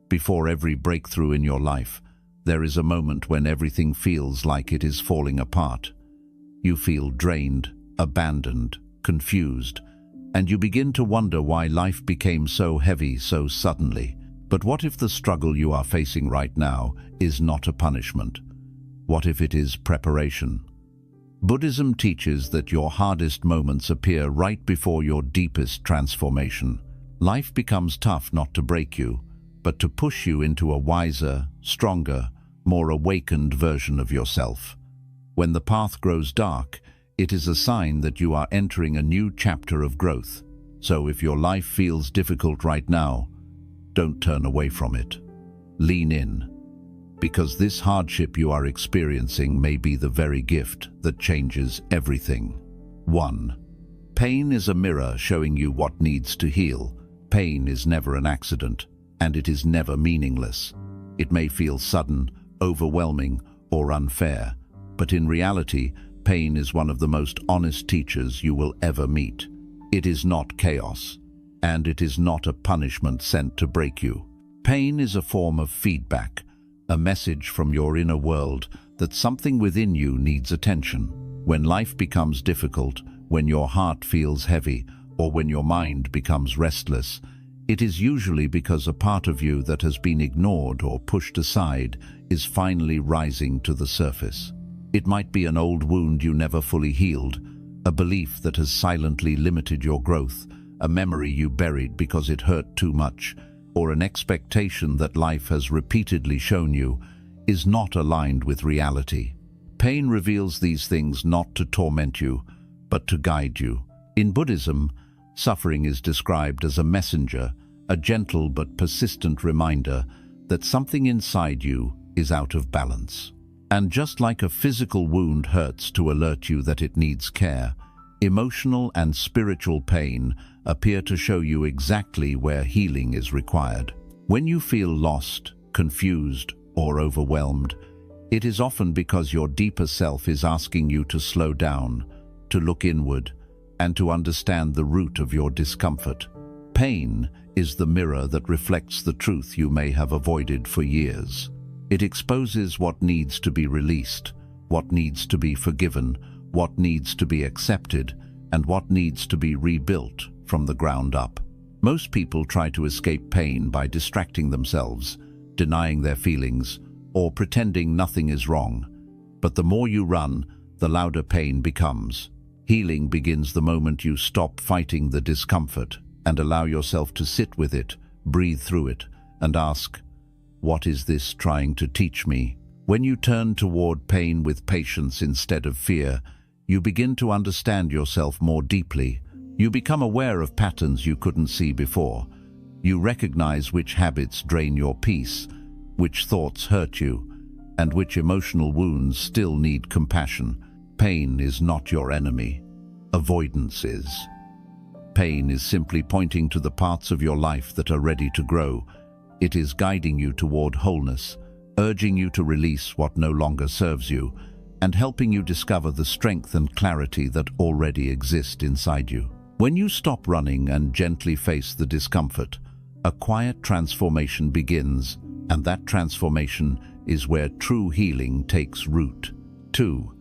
Before every breakthrough in your life, there is a moment when everything feels like it is falling apart. You feel drained, abandoned, confused, and you begin to wonder why life became so heavy so suddenly. But what if the struggle you are facing right now is not a punishment? What if it is preparation? Buddhism teaches that your hardest moments appear right before your deepest transformation. Life becomes tough not to break you, but to push you into a wiser, stronger, more awakened version of yourself. When the path grows dark, it is a sign that you are entering a new chapter of growth. So if your life feels difficult right now, don't turn away from it. Lean in, because this hardship you are experiencing may be the very gift that changes everything. 1. Pain is a mirror showing you what needs to heal. Pain is never an accident, and it is never meaningless. It may feel sudden, overwhelming, or unfair, but in reality, pain is one of the most honest teachers you will ever meet. It is not chaos, and it is not a punishment sent to break you. Pain is a form of feedback, a message from your inner world that something within you needs attention. When life becomes difficult, when your heart feels heavy, or when your mind becomes restless, it is usually because a part of you that has been ignored or pushed aside is finally rising to the surface. It might be an old wound you never fully healed, a belief that has silently limited your growth, a memory you buried because it hurt too much, or an expectation that life has repeatedly shown you is not aligned with reality. Pain reveals these things not to torment you, but to guide you. In Buddhism, suffering is described as a messenger, a gentle but persistent reminder that something inside you is out of balance. And just like a physical wound hurts to alert you that it needs care, emotional and spiritual pain appear to show you exactly where healing is required. When you feel lost, confused, or overwhelmed, it is often because your deeper self is asking you to slow down, to look inward, and to understand the root of your discomfort. Pain is the mirror that reflects the truth you may have avoided for years. It exposes what needs to be released, what needs to be forgiven, what needs to be accepted, and what needs to be rebuilt from the ground up. Most people try to escape pain by distracting themselves, denying their feelings, or pretending nothing is wrong. But the more you run, the louder pain becomes. Healing begins the moment you stop fighting the discomfort and allow yourself to sit with it, breathe through it, and ask, "What is this trying to teach me?" When you turn toward pain with patience instead of fear, you begin to understand yourself more deeply. You become aware of patterns you couldn't see before. You recognize which habits drain your peace, which thoughts hurt you, and which emotional wounds still need compassion. Pain is not your enemy. Avoidance is. Pain is simply pointing to the parts of your life that are ready to grow. It is guiding you toward wholeness, urging you to release what no longer serves you, and helping you discover the strength and clarity that already exist inside you. When you stop running and gently face the discomfort, a quiet transformation begins, and that transformation is where true healing takes root. 2.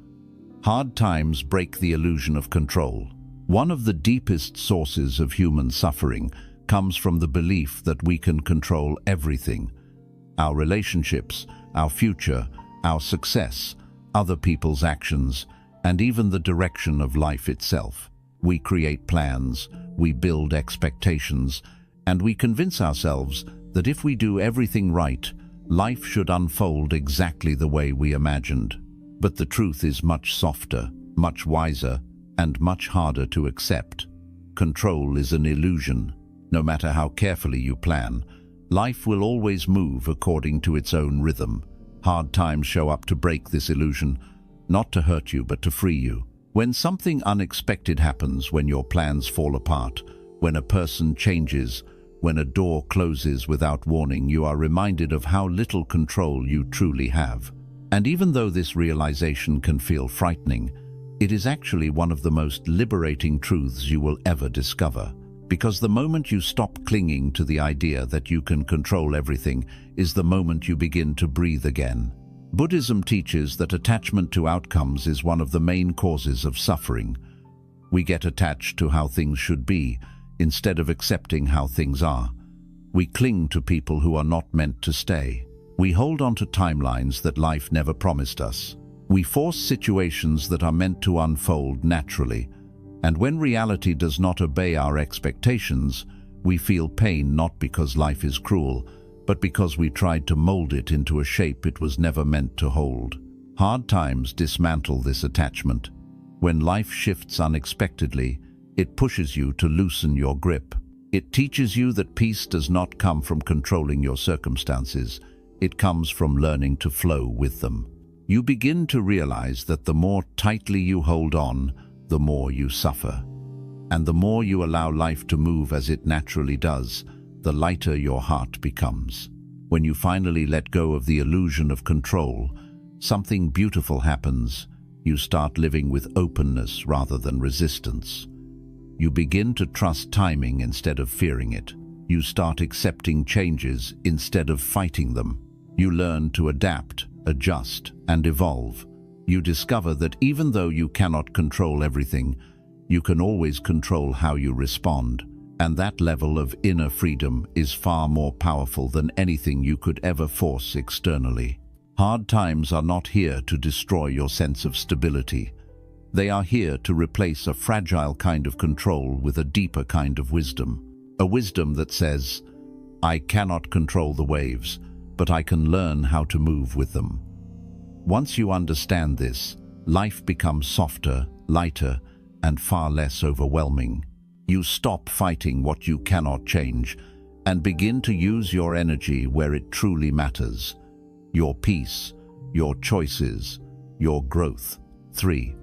Hard times break the illusion of control. One of the deepest sources of human suffering comes from the belief that we can control everything. Our relationships, our future, our success, other people's actions, and even the direction of life itself. We create plans, we build expectations, and we convince ourselves that if we do everything right, life should unfold exactly the way we imagined. But the truth is much softer, much wiser, and much harder to accept. Control is an illusion. No matter how carefully you plan, life will always move according to its own rhythm. Hard times show up to break this illusion, not to hurt you but to free you. When something unexpected happens, when your plans fall apart, when a person changes, when a door closes without warning, you are reminded of how little control you truly have. And even though this realization can feel frightening, it is actually one of the most liberating truths you will ever discover. Because the moment you stop clinging to the idea that you can control everything is the moment you begin to breathe again. Buddhism teaches that attachment to outcomes is one of the main causes of suffering. We get attached to how things should be, instead of accepting how things are. We cling to people who are not meant to stay. We hold on to timelines that life never promised us. We force situations that are meant to unfold naturally. And when reality does not obey our expectations, we feel pain not because life is cruel, but because we tried to mold it into a shape it was never meant to hold. Hard times dismantle this attachment. When life shifts unexpectedly, it pushes you to loosen your grip. It teaches you that peace does not come from controlling your circumstances. It comes from learning to flow with them. You begin to realize that the more tightly you hold on, the more you suffer. And the more you allow life to move as it naturally does, the lighter your heart becomes. When you finally let go of the illusion of control, something beautiful happens. You start living with openness rather than resistance. You begin to trust timing instead of fearing it. You start accepting changes instead of fighting them. You learn to adapt, adjust, and evolve. You discover that even though you cannot control everything, you can always control how you respond. And that level of inner freedom is far more powerful than anything you could ever force externally. Hard times are not here to destroy your sense of stability. They are here to replace a fragile kind of control with a deeper kind of wisdom. A wisdom that says, I cannot control the waves, but I can learn how to move with them. Once you understand this, life becomes softer, lighter, and far less overwhelming. You stop fighting what you cannot change and begin to use your energy where it truly matters. Your peace, your choices, your growth. 3.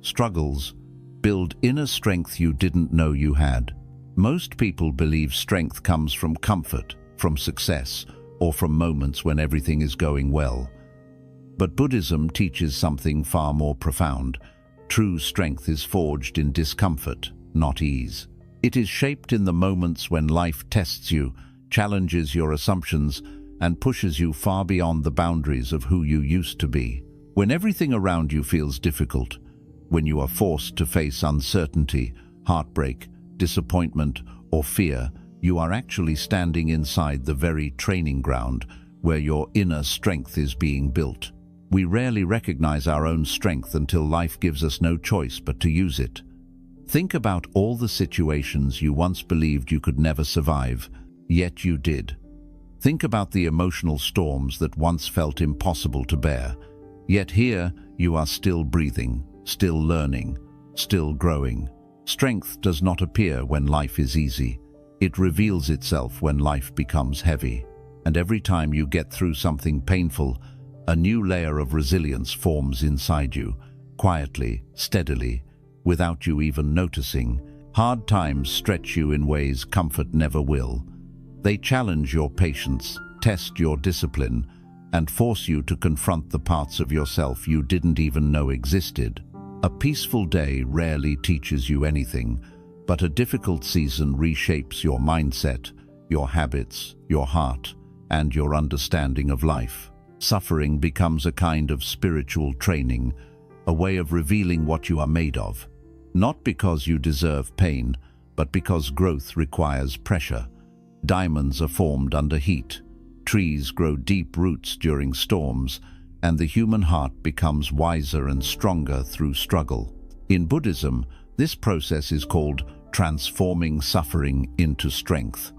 Struggles build inner strength you didn't know you had. Most people believe strength comes from comfort, from success, or from moments when everything is going well. But Buddhism teaches something far more profound. True strength is forged in discomfort, not ease. It is shaped in the moments when life tests you, challenges your assumptions, and pushes you far beyond the boundaries of who you used to be. When everything around you feels difficult, when you are forced to face uncertainty, heartbreak, disappointment, or fear, you are actually standing inside the very training ground where your inner strength is being built. We rarely recognize our own strength until life gives us no choice but to use it. Think about all the situations you once believed you could never survive, yet you did. Think about the emotional storms that once felt impossible to bear, yet here you are still breathing, still learning, still growing. Strength does not appear when life is easy. It reveals itself when life becomes heavy. And every time you get through something painful, a new layer of resilience forms inside you, quietly, steadily, without you even noticing. Hard times stretch you in ways comfort never will. They challenge your patience, test your discipline, and force you to confront the parts of yourself you didn't even know existed. A peaceful day rarely teaches you anything, but a difficult season reshapes your mindset, your habits, your heart, and your understanding of life. Suffering becomes a kind of spiritual training, a way of revealing what you are made of. Not because you deserve pain, but because growth requires pressure. Diamonds are formed under heat, trees grow deep roots during storms, and the human heart becomes wiser and stronger through struggle. In Buddhism, this process is called transforming suffering into strength.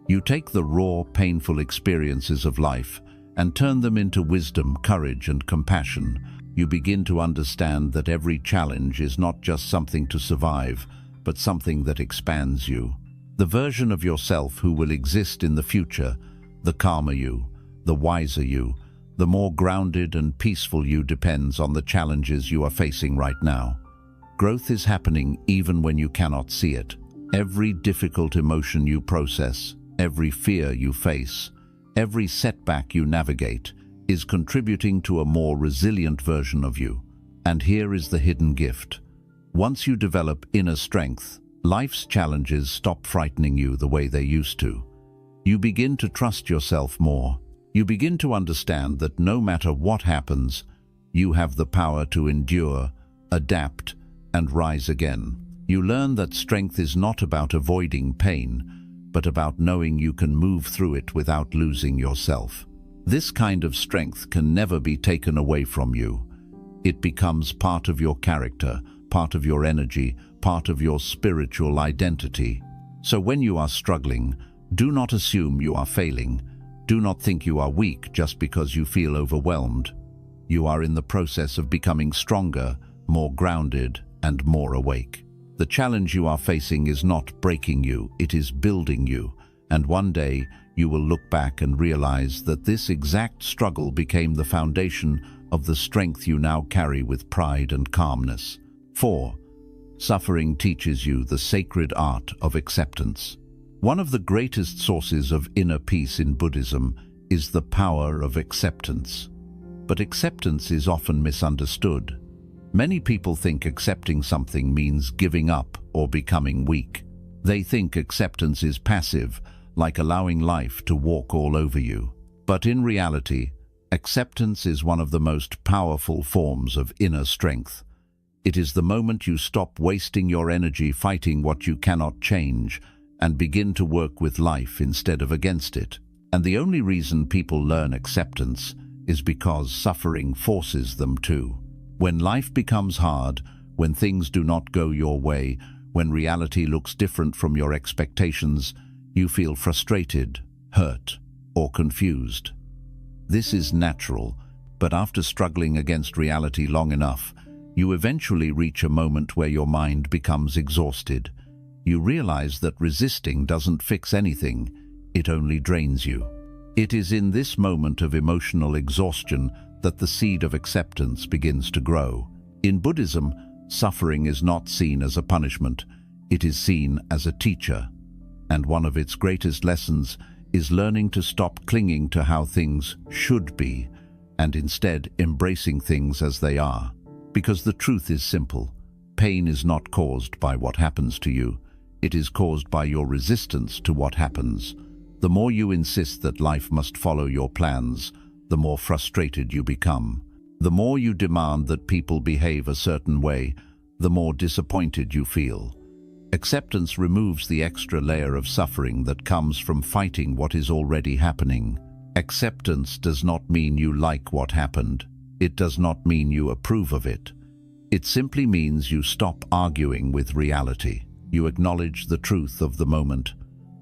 You take the raw, painful experiences of life and turn them into wisdom, courage, and compassion. You begin to understand that every challenge is not just something to survive, but something that expands you. The version of yourself who will exist in the future, the calmer you, the wiser you, the more grounded and peaceful you depends on the challenges you are facing right now. Growth is happening even when you cannot see it. Every difficult emotion you process, every fear you face, every setback you navigate is contributing to a more resilient version of you. And here is the hidden gift. Once you develop inner strength, Life's challenges stop frightening you the way they used to. You begin to trust yourself more. You begin to understand that no matter what happens, you have the power to endure, adapt, and rise again. You learn that strength is not about avoiding pain, but about knowing you can move through it without losing yourself. This kind of strength can never be taken away from you. It becomes part of your character, part of your energy, part of your spiritual identity. So when you are struggling, do not assume you are failing. Do not think you are weak just because you feel overwhelmed. You are in the process of becoming stronger, more grounded, and more awake. The challenge you are facing is not breaking you, it is building you. And one day, you will look back and realize that this exact struggle became the foundation of the strength you now carry with pride and calmness. 4. Suffering teaches you the sacred art of acceptance. One of the greatest sources of inner peace in Buddhism is the power of acceptance. But acceptance is often misunderstood. Many people think accepting something means giving up or becoming weak. They think acceptance is passive, like allowing life to walk all over you. But in reality, acceptance is one of the most powerful forms of inner strength. It is the moment you stop wasting your energy fighting what you cannot change and begin to work with life instead of against it. And the only reason people learn acceptance is because suffering forces them to. When life becomes hard, when things do not go your way, when reality looks different from your expectations, you feel frustrated, hurt, or confused. This is natural, but after struggling against reality long enough, you eventually reach a moment where your mind becomes exhausted. You realize that resisting doesn't fix anything, it only drains you. It is in this moment of emotional exhaustion that the seed of acceptance begins to grow. In Buddhism, suffering is not seen as a punishment, it is seen as a teacher. And one of its greatest lessons is learning to stop clinging to how things should be, and instead embracing things as they are. Because the truth is simple, pain is not caused by what happens to you, it is caused by your resistance to what happens. The more you insist that life must follow your plans, the more frustrated you become. The more you demand that people behave a certain way, the more disappointed you feel. Acceptance removes the extra layer of suffering that comes from fighting what is already happening. Acceptance does not mean you like what happened. It does not mean you approve of it. It simply means you stop arguing with reality. You acknowledge the truth of the moment,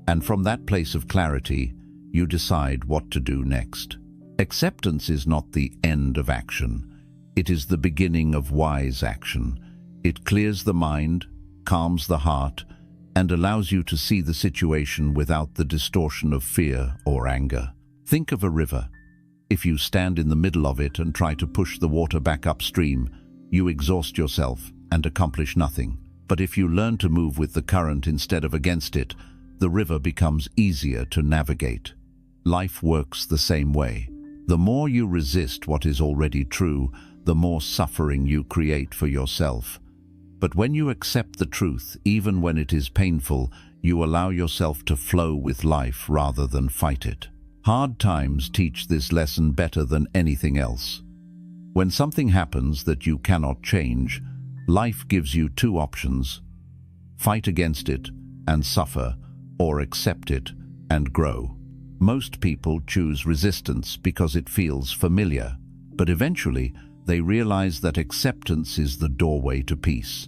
and from that place of clarity, you decide what to do next. Acceptance is not the end of action. It is the beginning of wise action. It clears the mind, calms the heart, and allows you to see the situation without the distortion of fear or anger. Think of a river. If you stand in the middle of it and try to push the water back upstream, you exhaust yourself and accomplish nothing. But if you learn to move with the current instead of against it, the river becomes easier to navigate. Life works the same way. The more you resist what is already true, the more suffering you create for yourself. But when you accept the truth, even when it is painful, you allow yourself to flow with life rather than fight it. Hard times teach this lesson better than anything else. When something happens that you cannot change, life gives you two options: fight against it and suffer, or accept it and grow. Most people choose resistance because it feels familiar, but eventually they realize that acceptance is the doorway to peace.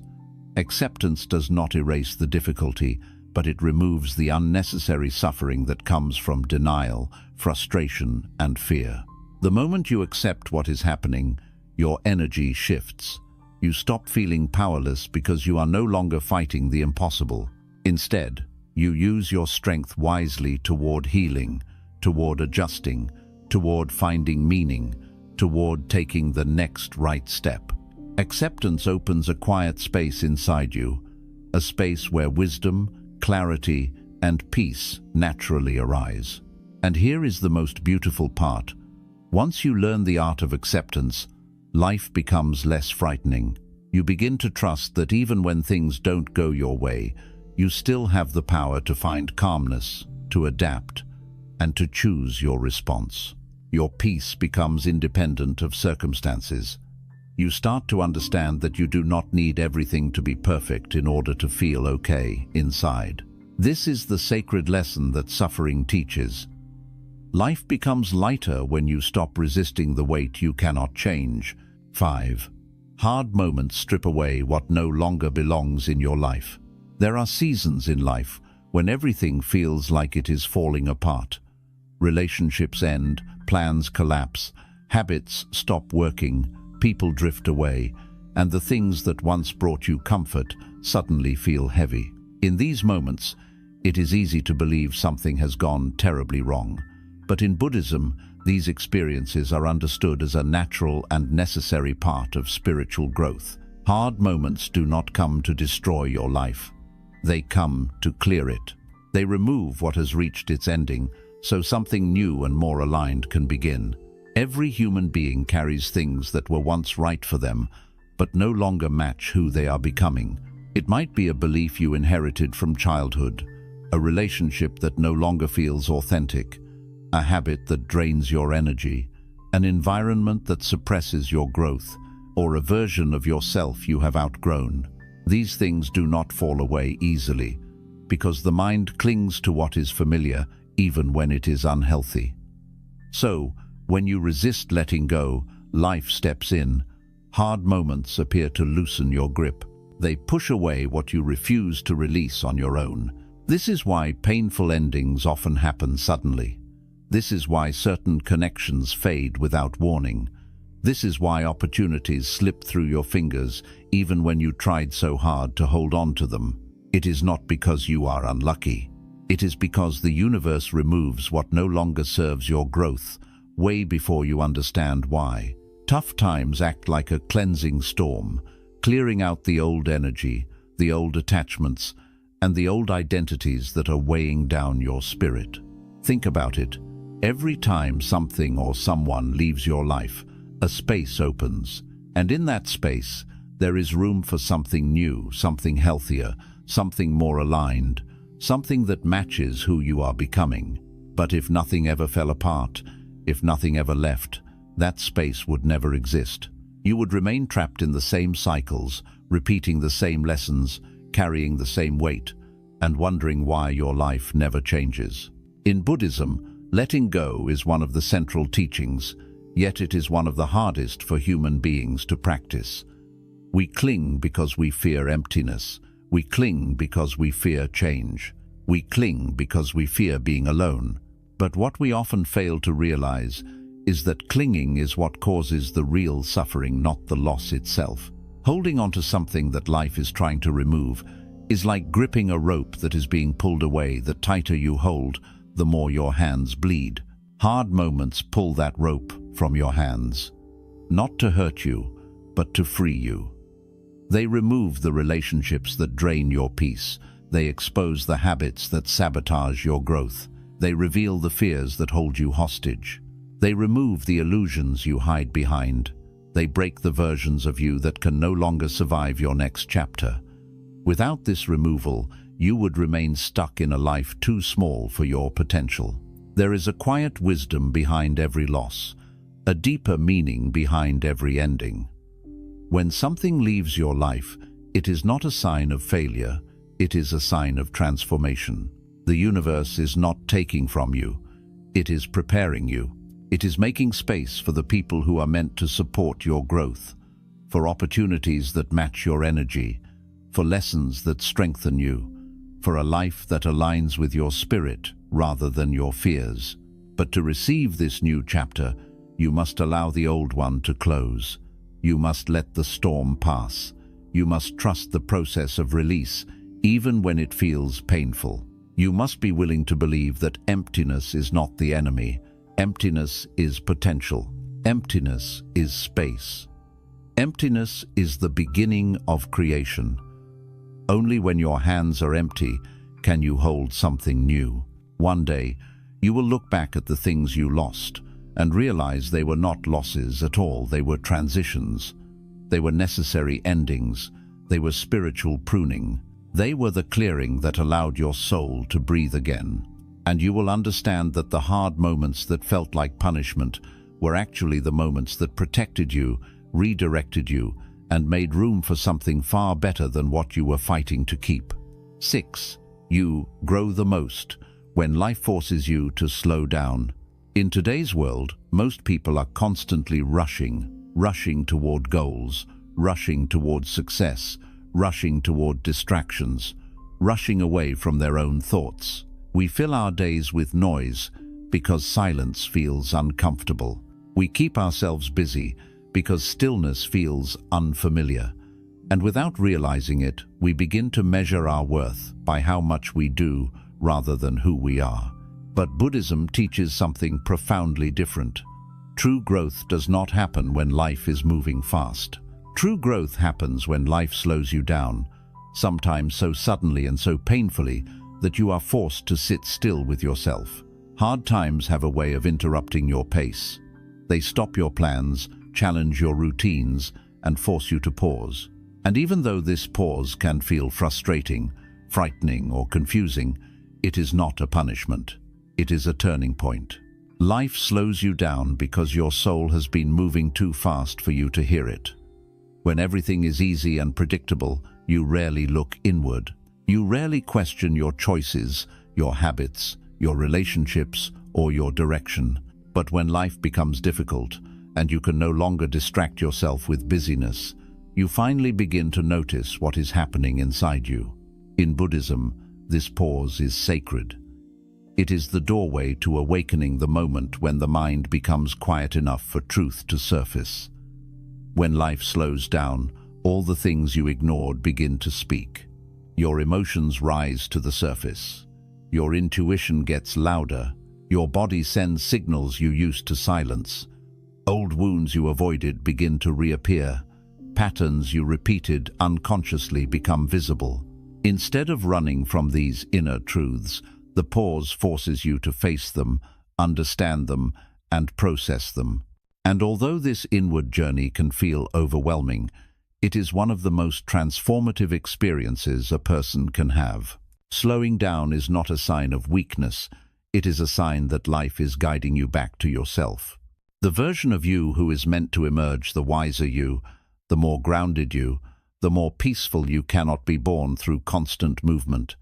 Acceptance does not erase the difficulty, but it removes the unnecessary suffering that comes from denial, frustration, and fear. The moment you accept what is happening, your energy shifts. You stop feeling powerless because you are no longer fighting the impossible. Instead, you use your strength wisely toward healing, toward adjusting, toward finding meaning, toward taking the next right step. Acceptance opens a quiet space inside you, a space where wisdom, clarity, and peace naturally arise. And here is the most beautiful part. Once you learn the art of acceptance, life becomes less frightening. You begin to trust that even when things don't go your way, you still have the power to find calmness, to adapt, and to choose your response. Your peace becomes independent of circumstances. You start to understand that you do not need everything to be perfect in order to feel okay inside. This is the sacred lesson that suffering teaches. Life becomes lighter when you stop resisting the weight you cannot change. 5. Hard moments strip away what no longer belongs in your life. There are seasons in life when everything feels like it is falling apart. Relationships end, plans collapse, habits stop working, people drift away, and the things that once brought you comfort suddenly feel heavy. In these moments, it is easy to believe something has gone terribly wrong. But in Buddhism, these experiences are understood as a natural and necessary part of spiritual growth. Hard moments do not come to destroy your life. They come to clear it. They remove what has reached its ending, so something new and more aligned can begin. Every human being carries things that were once right for them, but no longer match who they are becoming. It might be a belief you inherited from childhood, a relationship that no longer feels authentic, a habit that drains your energy, an environment that suppresses your growth, or a version of yourself you have outgrown. These things do not fall away easily, because the mind clings to what is familiar even when it is unhealthy. So, when you resist letting go, life steps in. Hard moments appear to loosen your grip. They push away what you refuse to release on your own. This is why painful endings often happen suddenly. This is why certain connections fade without warning. This is why opportunities slip through your fingers even when you tried so hard to hold on to them. It is not because you are unlucky. It is because the universe removes what no longer serves your growth way before you understand why. Tough times act like a cleansing storm, clearing out the old energy, the old attachments, and the old identities that are weighing down your spirit. Think about it. Every time something or someone leaves your life, a space opens, and in that space, there is room for something new, something healthier, something more aligned, something that matches who you are becoming. But if nothing ever fell apart, if nothing ever left, that space would never exist. You would remain trapped in the same cycles, repeating the same lessons, carrying the same weight, and wondering why your life never changes. In Buddhism, letting go is one of the central teachings, yet it is one of the hardest for human beings to practice. We cling because we fear emptiness. We cling because we fear change. We cling because we fear being alone. But what we often fail to realize is that clinging is what causes the real suffering, not the loss itself. Holding on to something that life is trying to remove is like gripping a rope that is being pulled away. The tighter you hold, the more your hands bleed. Hard moments pull that rope from your hands, not to hurt you, but to free you. They remove the relationships that drain your peace. They expose the habits that sabotage your growth. They reveal the fears that hold you hostage. They remove the illusions you hide behind. They break the versions of you that can no longer survive your next chapter. Without this removal, you would remain stuck in a life too small for your potential. There is a quiet wisdom behind every loss, a deeper meaning behind every ending. When something leaves your life, it is not a sign of failure, it is a sign of transformation. The universe is not taking from you, it is preparing you. It is making space for the people who are meant to support your growth, for opportunities that match your energy, for lessons that strengthen you, for a life that aligns with your spirit rather than your fears. But to receive this new chapter, you must allow the old one to close. You must let the storm pass. You must trust the process of release, even when it feels painful. You must be willing to believe that emptiness is not the enemy. Emptiness is potential. Emptiness is space. Emptiness is the beginning of creation. Only when your hands are empty can you hold something new. One day, you will look back at the things you lost and realize they were not losses at all. They were transitions. They were necessary endings. They were spiritual pruning. They were the clearing that allowed your soul to breathe again. And you will understand that the hard moments that felt like punishment were actually the moments that protected you, redirected you, and made room for something far better than what you were fighting to keep. 6. You grow the most when life forces you to slow down. In today's world, most people are constantly rushing toward goals, rushing toward success, rushing toward distractions, rushing away from their own thoughts. We fill our days with noise because silence feels uncomfortable. We keep ourselves busy because stillness feels unfamiliar. And without realizing it, we begin to measure our worth by how much we do rather than who we are. But Buddhism teaches something profoundly different. True growth does not happen when life is moving fast. True growth happens when life slows you down, sometimes so suddenly and so painfully that you are forced to sit still with yourself. Hard times have a way of interrupting your pace. They stop your plans, challenge your routines, and force you to pause. And even though this pause can feel frustrating, frightening, or confusing, it is not a punishment. It is a turning point. Life slows you down because your soul has been moving too fast for you to hear it. When everything is easy and predictable, you rarely look inward. You rarely question your choices, your habits, your relationships, or your direction. But when life becomes difficult, and you can no longer distract yourself with busyness, you finally begin to notice what is happening inside you. In Buddhism, this pause is sacred. It is the doorway to awakening, the moment when the mind becomes quiet enough for truth to surface. When life slows down, all the things you ignored begin to speak. Your emotions rise to the surface. Your intuition gets louder. Your body sends signals you used to silence. Old wounds you avoided begin to reappear. Patterns you repeated unconsciously become visible. Instead of running from these inner truths, the pause forces you to face them, understand them, and process them. And although this inward journey can feel overwhelming, it is one of the most transformative experiences a person can have. Slowing down is not a sign of weakness. It is a sign that life is guiding you back to yourself. The version of you who is meant to emerge, the wiser you, the more grounded you, the more peaceful you. Cannot be born through constant movement.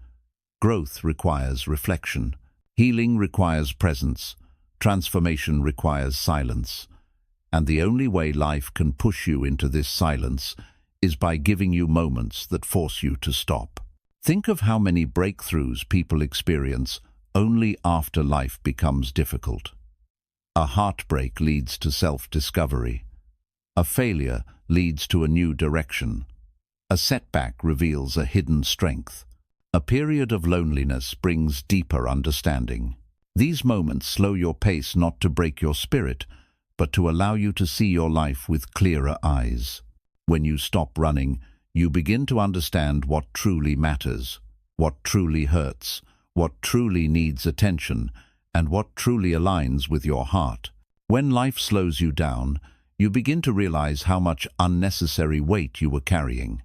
Growth requires reflection. Healing requires presence. Transformation requires silence. And the only way life can push you into this silence is by giving you moments that force you to stop. Think of how many breakthroughs people experience only after life becomes difficult. A heartbreak leads to self-discovery. A failure leads to a new direction. A setback reveals a hidden strength. A period of loneliness brings deeper understanding. These moments slow your pace, not to break your spirit, but to allow you to see your life with clearer eyes. When you stop running, you begin to understand what truly matters, what truly hurts, what truly needs attention, and what truly aligns with your heart. When life slows you down, you begin to realize how much unnecessary weight you were carrying.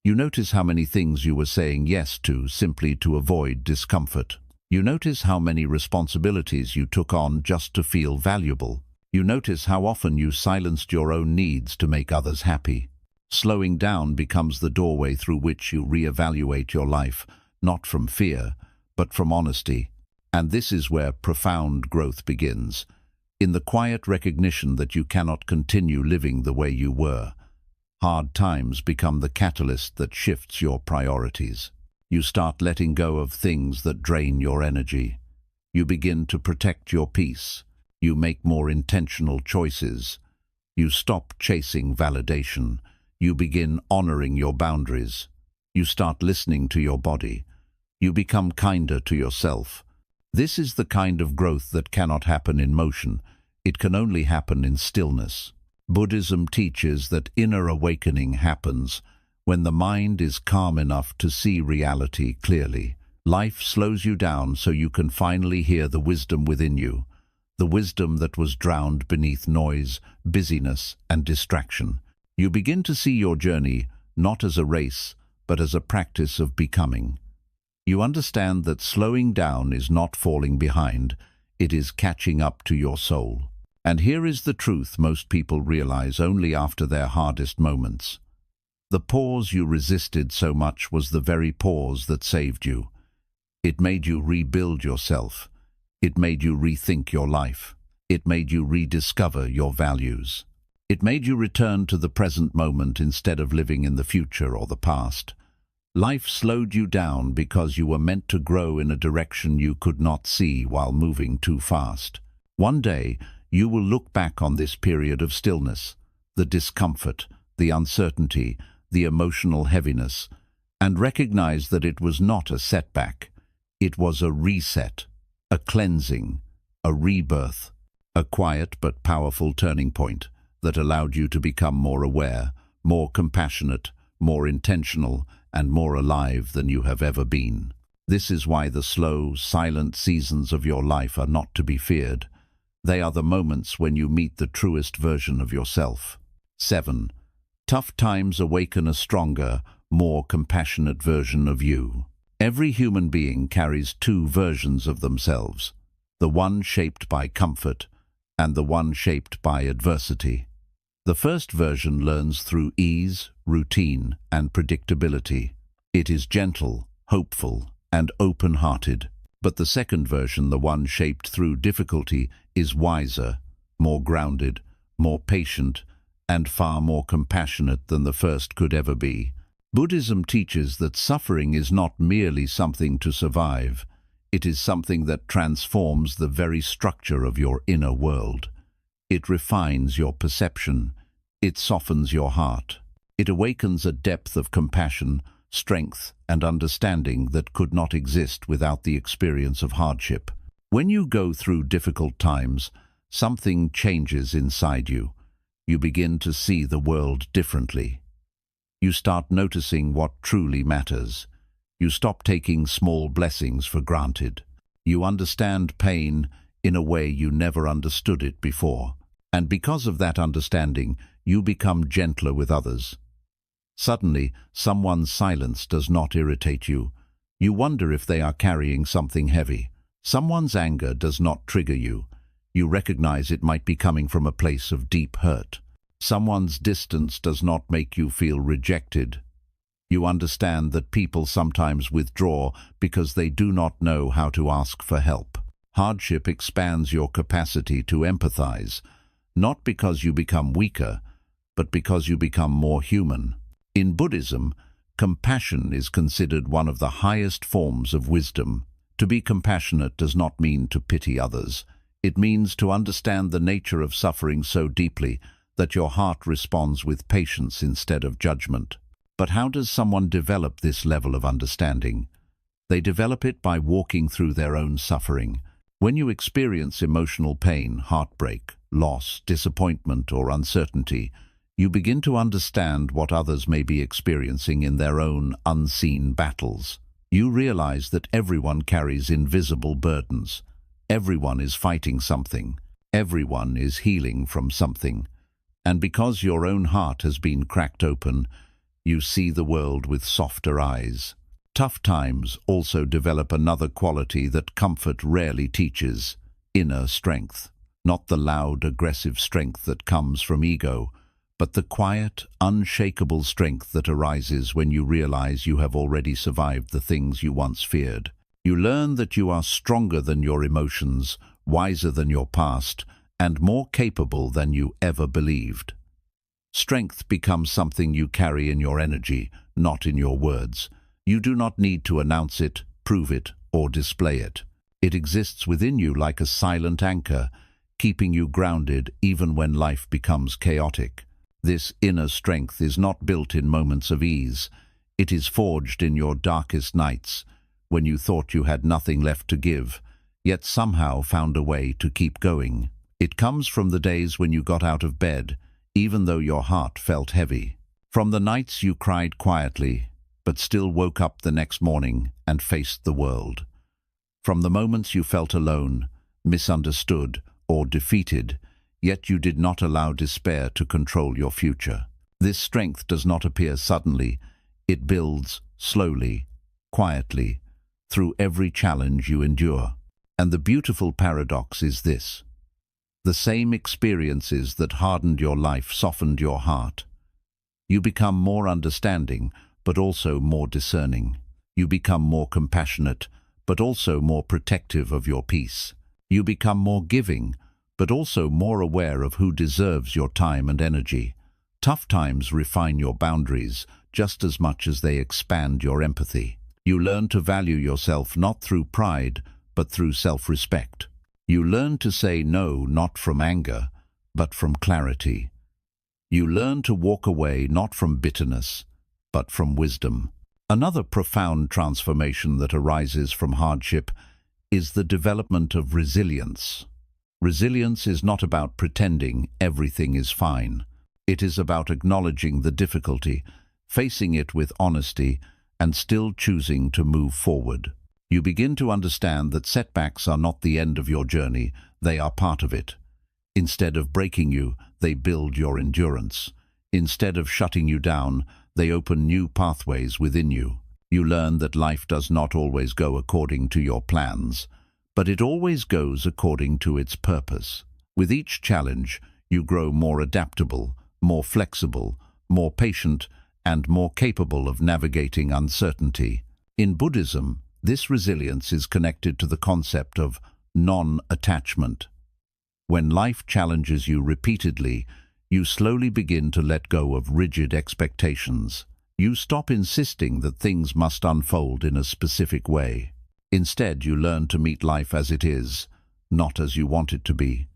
You notice how many things you were saying yes to simply to avoid discomfort. You notice how many responsibilities you took on just to feel valuable. You notice how often you silenced your own needs to make others happy. Slowing down becomes the doorway through which you reevaluate your life, not from fear, but from honesty. And this is where profound growth begins, in the quiet recognition that you cannot continue living the way you were. Hard times become the catalyst that shifts your priorities. You start letting go of things that drain your energy. You begin to protect your peace. You make more intentional choices. You stop chasing validation. You begin honoring your boundaries. You start listening to your body. You become kinder to yourself. This is the kind of growth that cannot happen in motion. It can only happen in stillness. Buddhism teaches that inner awakening happens when the mind is calm enough to see reality clearly. Life slows you down so you can finally hear the wisdom within you, the wisdom that was drowned beneath noise, busyness, and distraction. You begin to see your journey not as a race, but as a practice of becoming. You understand that slowing down is not falling behind, it is catching up to your soul. And here is the truth most people realize only after their hardest moments. The pause you resisted so much was the very pause that saved you. It made you rebuild yourself. It made you rethink your life. It made you rediscover your values. It made you return to the present moment instead of living in the future or the past. Life slowed you down because you were meant to grow in a direction you could not see while moving too fast. One day, you will look back on this period of stillness, the discomfort, the uncertainty, the emotional heaviness, and recognize that it was not a setback. It was a reset, a cleansing, a rebirth, a quiet but powerful turning point that allowed you to become more aware, more compassionate, more intentional, and more alive than you have ever been. This is why the slow, silent seasons of your life are not to be feared. They are the moments when you meet the truest version of yourself. 7. Tough times awaken a stronger, more compassionate version of you. Every human being carries two versions of themselves, the one shaped by comfort and the one shaped by adversity. The first version learns through ease, routine, and predictability. It is gentle, hopeful, and open-hearted. But the second version, the one shaped through difficulty, is wiser, more grounded, more patient, and far more compassionate than the first could ever be. Buddhism teaches that suffering is not merely something to survive. It is something that transforms the very structure of your inner world. It refines your perception. It softens your heart. It awakens a depth of compassion, strength, and understanding that could not exist without the experience of hardship. When you go through difficult times, something changes inside you. You begin to see the world differently. You start noticing what truly matters. You stop taking small blessings for granted. You understand pain in a way you never understood it before. And because of that understanding, you become gentler with others. Suddenly, someone's silence does not irritate you. You wonder if they are carrying something heavy. Someone's anger does not trigger you. You recognize it might be coming from a place of deep hurt. Someone's distance does not make you feel rejected. You understand that people sometimes withdraw because they do not know how to ask for help. Hardship expands your capacity to empathize, not because you become weaker, but because you become more human. In Buddhism, compassion is considered one of the highest forms of wisdom. To be compassionate does not mean to pity others. It means to understand the nature of suffering so deeply that your heart responds with patience instead of judgment. But how does someone develop this level of understanding? They develop it by walking through their own suffering. When you experience emotional pain, heartbreak, loss, disappointment, or uncertainty, you begin to understand what others may be experiencing in their own unseen battles. You realize that everyone carries invisible burdens. Everyone is fighting something. Everyone is healing from something. And because your own heart has been cracked open, you see the world with softer eyes. Tough times also develop another quality that comfort rarely teaches: inner strength. Not the loud, aggressive strength that comes from ego, but the quiet, unshakable strength that arises when you realize you have already survived the things you once feared. You learn that you are stronger than your emotions, wiser than your past, and more capable than you ever believed. Strength becomes something you carry in your energy, not in your words. You do not need to announce it, prove it, or display it. It exists within you like a silent anchor, keeping you grounded even when life becomes chaotic. This inner strength is not built in moments of ease. It is forged in your darkest nights, when you thought you had nothing left to give, yet somehow found a way to keep going. It comes from the days when you got out of bed, even though your heart felt heavy. From the nights you cried quietly, but still woke up the next morning and faced the world. From the moments you felt alone, misunderstood, or defeated, yet you did not allow despair to control your future. This strength does not appear suddenly. It builds slowly, quietly, through every challenge you endure. And the beautiful paradox is this: the same experiences that hardened your life softened your heart. You become more understanding, but also more discerning. You become more compassionate, but also more protective of your peace. You become more giving, but also more aware of who deserves your time and energy. Tough times refine your boundaries just as much as they expand your empathy. You learn to value yourself not through pride, but through self-respect. You learn to say no not from anger, but from clarity. You learn to walk away not from bitterness, but from wisdom. Another profound transformation that arises from hardship is the development of resilience. Resilience is not about pretending everything is fine. It is about acknowledging the difficulty, facing it with honesty, and still choosing to move forward. You begin to understand that setbacks are not the end of your journey, they are part of it. Instead of breaking you, they build your endurance. Instead of shutting you down, they open new pathways within you. You learn that life does not always go according to your plans, but it always goes according to its purpose. With each challenge, you grow more adaptable, more flexible, more patient, and more capable of navigating uncertainty. In Buddhism, this resilience is connected to the concept of non-attachment. When life challenges you repeatedly, you slowly begin to let go of rigid expectations. You stop insisting that things must unfold in a specific way. Instead, you learn to meet life as it is, not as you want it to be.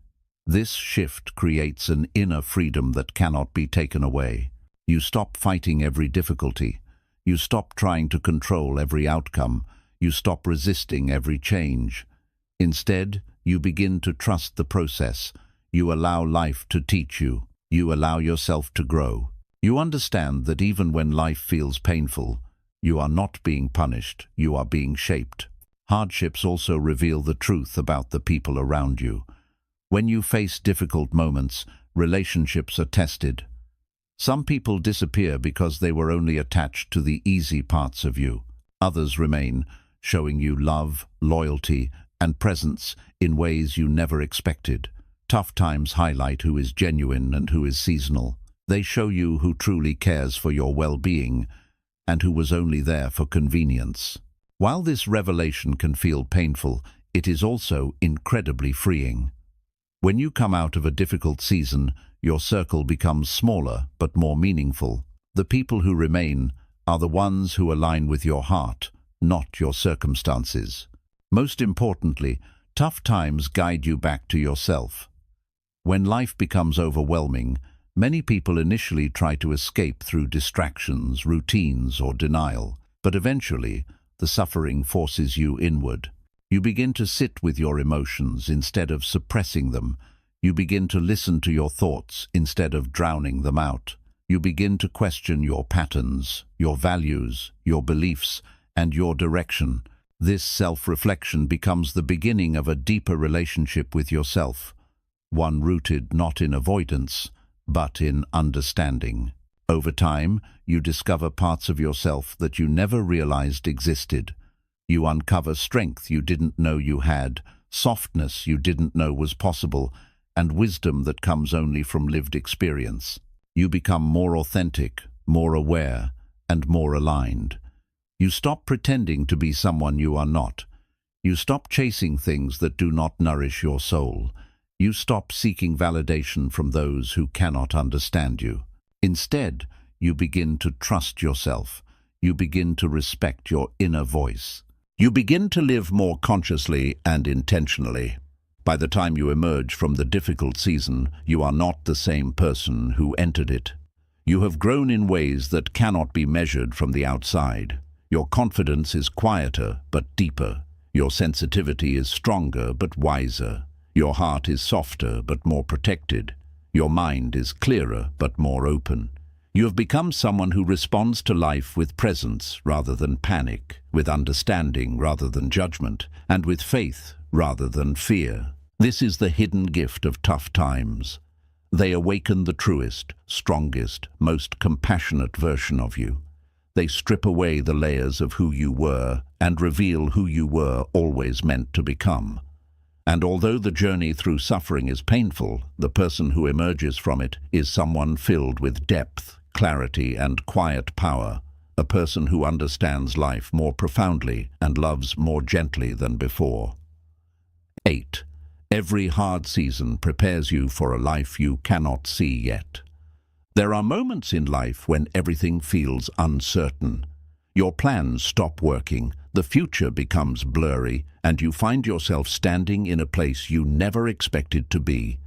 This shift creates an inner freedom that cannot be taken away. You stop fighting every difficulty. You stop trying to control every outcome. You stop resisting every change. Instead, you begin to trust the process. You allow life to teach you. You allow yourself to grow. You understand that even when life feels painful, you are not being punished, you are being shaped. Hardships also reveal the truth about the people around you. When you face difficult moments, relationships are tested. Some people disappear because they were only attached to the easy parts of you. Others remain, showing you love, loyalty, and presence in ways you never expected. Tough times highlight who is genuine and who is seasonal. They show you who truly cares for your well-being and who was only there for convenience. While this revelation can feel painful, it is also incredibly freeing. When you come out of a difficult season, your circle becomes smaller but more meaningful. The people who remain are the ones who align with your heart, not your circumstances. Most importantly, tough times guide you back to yourself. When life becomes overwhelming, many people initially try to escape through distractions, routines, or denial. But eventually, the suffering forces you inward. You begin to sit with your emotions instead of suppressing them. You begin to listen to your thoughts instead of drowning them out. You begin to question your patterns, your values, your beliefs, and your direction. This self-reflection becomes the beginning of a deeper relationship with yourself, one rooted not in avoidance, but in understanding. Over time, you discover parts of yourself that you never realized existed. You uncover strength you didn't know you had, softness you didn't know was possible, and wisdom that comes only from lived experience. You become more authentic, more aware, and more aligned. You stop pretending to be someone you are not. You stop chasing things that do not nourish your soul. You stop seeking validation from those who cannot understand you. Instead, you begin to trust yourself. You begin to respect your inner voice. You begin to live more consciously and intentionally. By the time you emerge from the difficult season, you are not the same person who entered it. You have grown in ways that cannot be measured from the outside. Your confidence is quieter but deeper. Your sensitivity is stronger but wiser. Your heart is softer but more protected. Your mind is clearer but more open. You have become someone who responds to life with presence rather than panic, with understanding rather than judgment, and with faith rather than fear. This is the hidden gift of tough times. They awaken the truest, strongest, most compassionate version of you. They strip away the layers of who you were and reveal who you were always meant to become. And although the journey through suffering is painful, the person who emerges from it is someone filled with depth, clarity, and quiet power, a person who understands life more profoundly and loves more gently than before. 8. Every hard season prepares you for a life you cannot see yet. There are moments in life when everything feels uncertain. Your plans stop working, the future becomes blurry, and you find yourself standing in a place you never expected to be.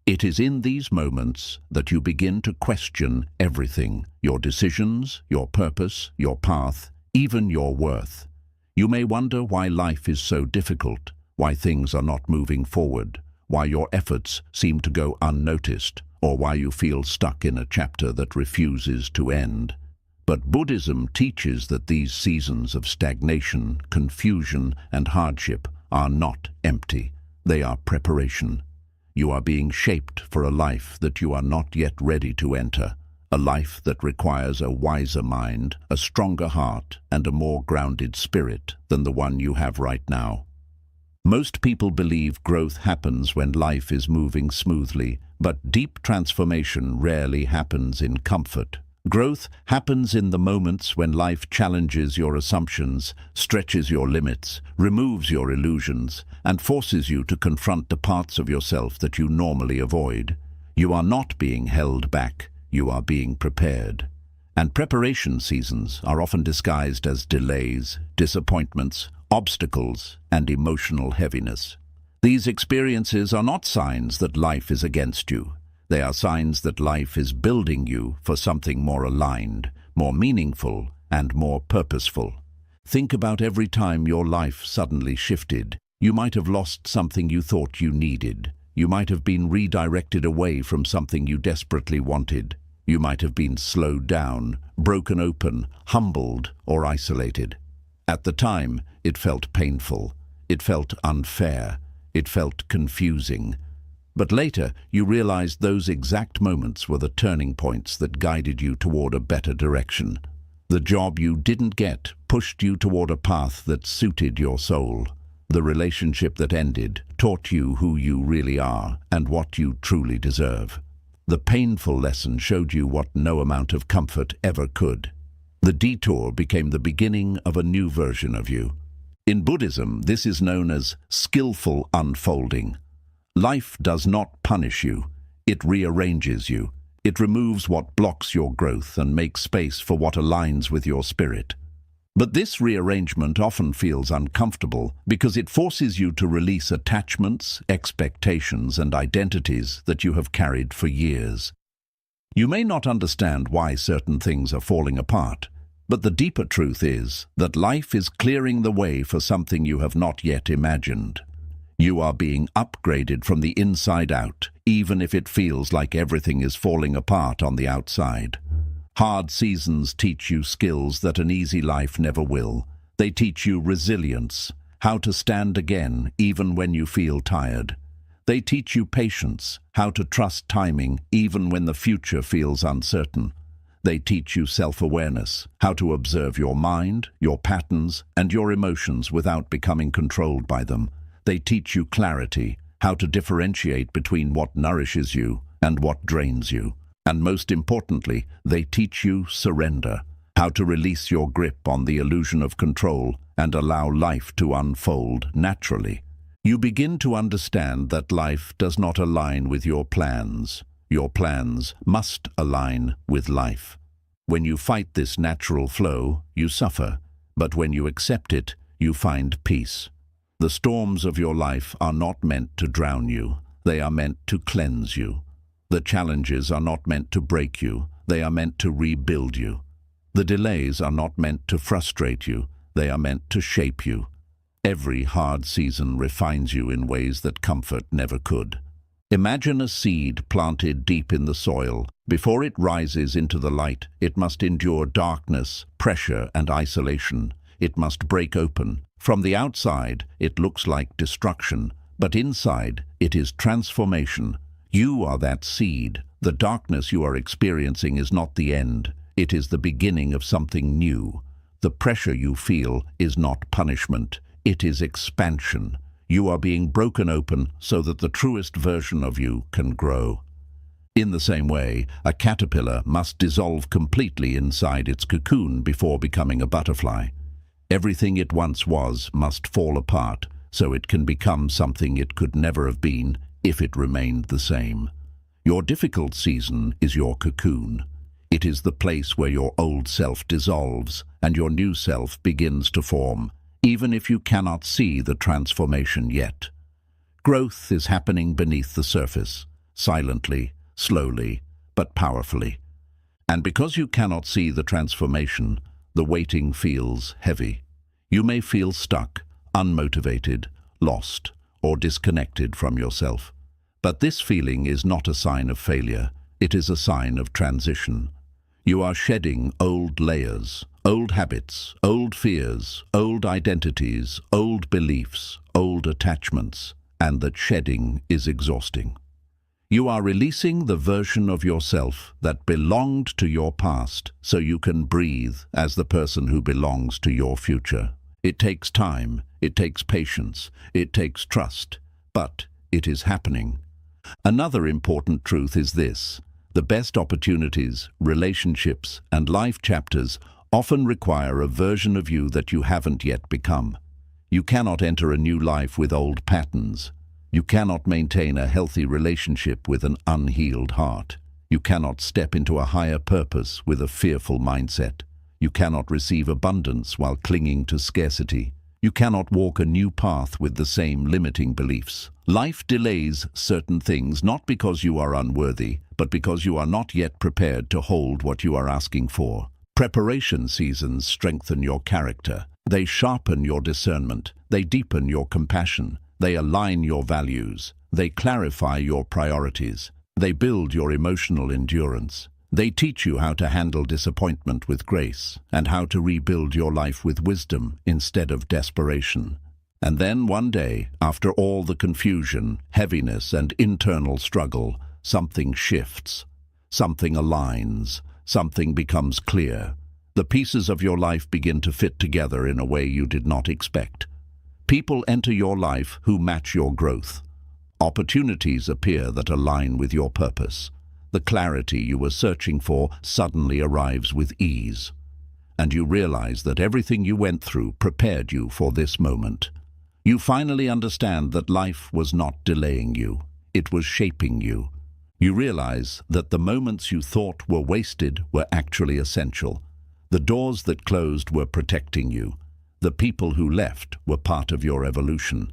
It is in these moments that you begin to question everything: your decisions, your purpose, your path, even your worth. You may wonder why life is so difficult, why things are not moving forward, why your efforts seem to go unnoticed, or why you feel stuck in a chapter that refuses to end. But Buddhism teaches that these seasons of stagnation, confusion, and hardship are not empty. They are preparation. You are being shaped for a life that you are not yet ready to enter, a life that requires a wiser mind, a stronger heart, and a more grounded spirit than the one you have right now. Most people believe growth happens when life is moving smoothly, but deep transformation rarely happens in comfort. Growth happens in the moments when life challenges your assumptions, stretches your limits, removes your illusions, and forces you to confront the parts of yourself that you normally avoid. You are not being held back, you are being prepared. And preparation seasons are often disguised as delays, disappointments, obstacles, and emotional heaviness. These experiences are not signs that life is against you. They are signs that life is building you for something more aligned, more meaningful, and more purposeful. Think about every time your life suddenly shifted. You might have lost something you thought you needed. You might have been redirected away from something you desperately wanted. You might have been slowed down, broken open, humbled, or isolated. At the time, it felt painful. It felt unfair. It felt confusing. But later, you realized those exact moments were the turning points that guided you toward a better direction. The job you didn't get pushed you toward a path that suited your soul. The relationship that ended taught you who you really are and what you truly deserve. The painful lesson showed you what no amount of comfort ever could. The detour became the beginning of a new version of you. In Buddhism, this is known as skillful unfolding. Life does not punish you, it rearranges you. It removes what blocks your growth and makes space for what aligns with your spirit. But this rearrangement often feels uncomfortable because it forces you to release attachments, expectations, and identities that you have carried for years. You may not understand why certain things are falling apart, but the deeper truth is that life is clearing the way for something you have not yet imagined. You are being upgraded from the inside out, even if it feels like everything is falling apart on the outside. Hard seasons teach you skills that an easy life never will. They teach you resilience, how to stand again even when you feel tired. They teach you patience, how to trust timing even when the future feels uncertain. They teach you self-awareness, how to observe your mind, your patterns, and your emotions without becoming controlled by them. They teach you clarity, how to differentiate between what nourishes you and what drains you. And most importantly, they teach you surrender, how to release your grip on the illusion of control and allow life to unfold naturally. You begin to understand that life does not align with your plans. Your plans must align with life. When you fight this natural flow, you suffer, but when you accept it, you find peace. The storms of your life are not meant to drown you. They are meant to cleanse you. The challenges are not meant to break you. They are meant to rebuild you. The delays are not meant to frustrate you. They are meant to shape you. Every hard season refines you in ways that comfort never could. Imagine a seed planted deep in the soil. Before it rises into the light, it must endure darkness, pressure, and isolation. It must break open. From the outside, it looks like destruction, but inside, it is transformation. You are that seed. The darkness you are experiencing is not the end. It is the beginning of something new. The pressure you feel is not punishment, it is expansion. You are being broken open so that the truest version of you can grow. In the same way, a caterpillar must dissolve completely inside its cocoon before becoming a butterfly. Everything it once was must fall apart so it can become something it could never have been if it remained the same. Your difficult season is your cocoon. It is the place where your old self dissolves and your new self begins to form, even if you cannot see the transformation yet. Growth is happening beneath the surface, silently, slowly, but powerfully. And because you cannot see the transformation, the waiting feels heavy. You may feel stuck, unmotivated, lost, or disconnected from yourself. But this feeling is not a sign of failure, it is a sign of transition. You are shedding old layers, old habits, old fears, old identities, old beliefs, old attachments, and that shedding is exhausting. You are releasing the version of yourself that belonged to your past so you can breathe as the person who belongs to your future. It takes time, it takes patience, it takes trust, but it is happening. Another important truth is this: the best opportunities, relationships, and life chapters often require a version of you that you haven't yet become. You cannot enter a new life with old patterns. You cannot maintain a healthy relationship with an unhealed heart. You cannot step into a higher purpose with a fearful mindset. You cannot receive abundance while clinging to scarcity. You cannot walk a new path with the same limiting beliefs. Life delays certain things not because you are unworthy, but because you are not yet prepared to hold what you are asking for. Preparation seasons strengthen your character. They sharpen your discernment. They deepen your compassion. They align your values. They clarify your priorities. They build your emotional endurance. They teach you how to handle disappointment with grace and how to rebuild your life with wisdom instead of desperation. And then one day, after all the confusion, heaviness, and internal struggle, something shifts. Something aligns. Something becomes clear. The pieces of your life begin to fit together in a way you did not expect. People enter your life who match your growth. Opportunities appear that align with your purpose. The clarity you were searching for suddenly arrives with ease. And you realize that everything you went through prepared you for this moment. You finally understand that life was not delaying you. It was shaping you. You realize that the moments you thought were wasted were actually essential. The doors that closed were protecting you. The people who left were part of your evolution.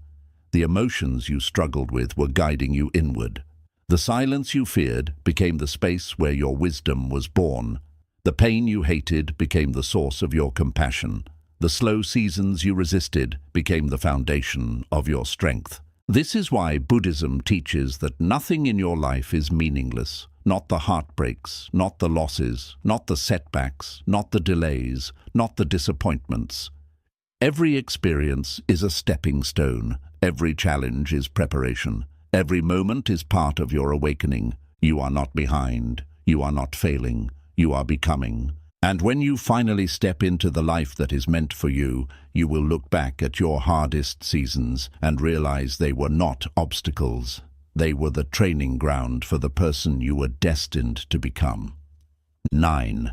The emotions you struggled with were guiding you inward. The silence you feared became the space where your wisdom was born. The pain you hated became the source of your compassion. The slow seasons you resisted became the foundation of your strength. This is why Buddhism teaches that nothing in your life is meaningless. Not the heartbreaks, not the losses, not the setbacks, not the delays, not the disappointments. Every experience is a stepping stone. Every challenge is preparation. Every moment is part of your awakening. You are not behind. You are not failing. You are becoming. And when you finally step into the life that is meant for you, you will look back at your hardest seasons and realize they were not obstacles. They were the training ground for the person you were destined to become. 9.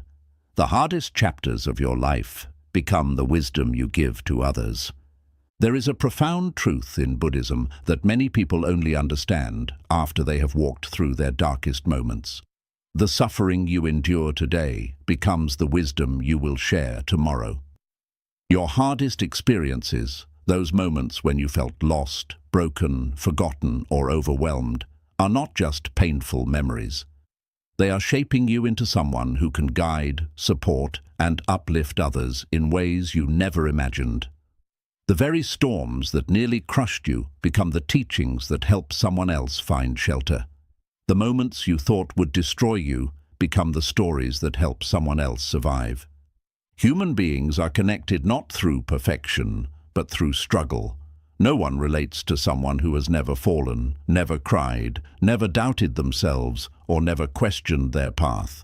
The hardest chapters of your life become the wisdom you give to others. There is a profound truth in Buddhism that many people only understand after they have walked through their darkest moments. The suffering you endure today becomes the wisdom you will share tomorrow. Your hardest experiences, those moments when you felt lost, broken, forgotten, or overwhelmed, are not just painful memories. They are shaping you into someone who can guide, support, and uplift others in ways you never imagined. The very storms that nearly crushed you become the teachings that help someone else find shelter. The moments you thought would destroy you become the stories that help someone else survive. Human beings are connected not through perfection, but through struggle. No one relates to someone who has never fallen, never cried, never doubted themselves, or never questioned their path.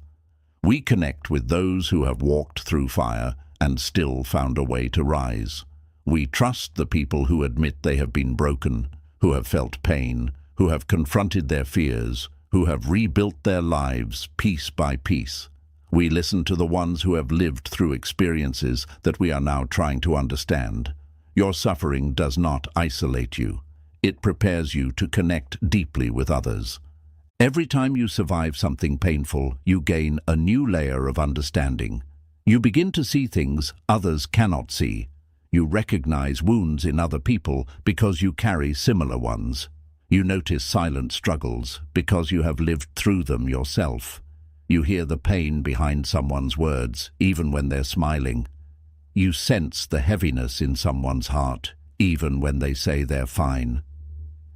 We connect with those who have walked through fire and still found a way to rise. We trust the people who admit they have been broken, who have felt pain, who have confronted their fears, who have rebuilt their lives piece by piece. We listen to the ones who have lived through experiences that we are now trying to understand. Your suffering does not isolate you. It prepares you to connect deeply with others. Every time you survive something painful, you gain a new layer of understanding. You begin to see things others cannot see. You recognize wounds in other people because you carry similar ones. You notice silent struggles because you have lived through them yourself. You hear the pain behind someone's words, even when they're smiling. You sense the heaviness in someone's heart, even when they say they're fine.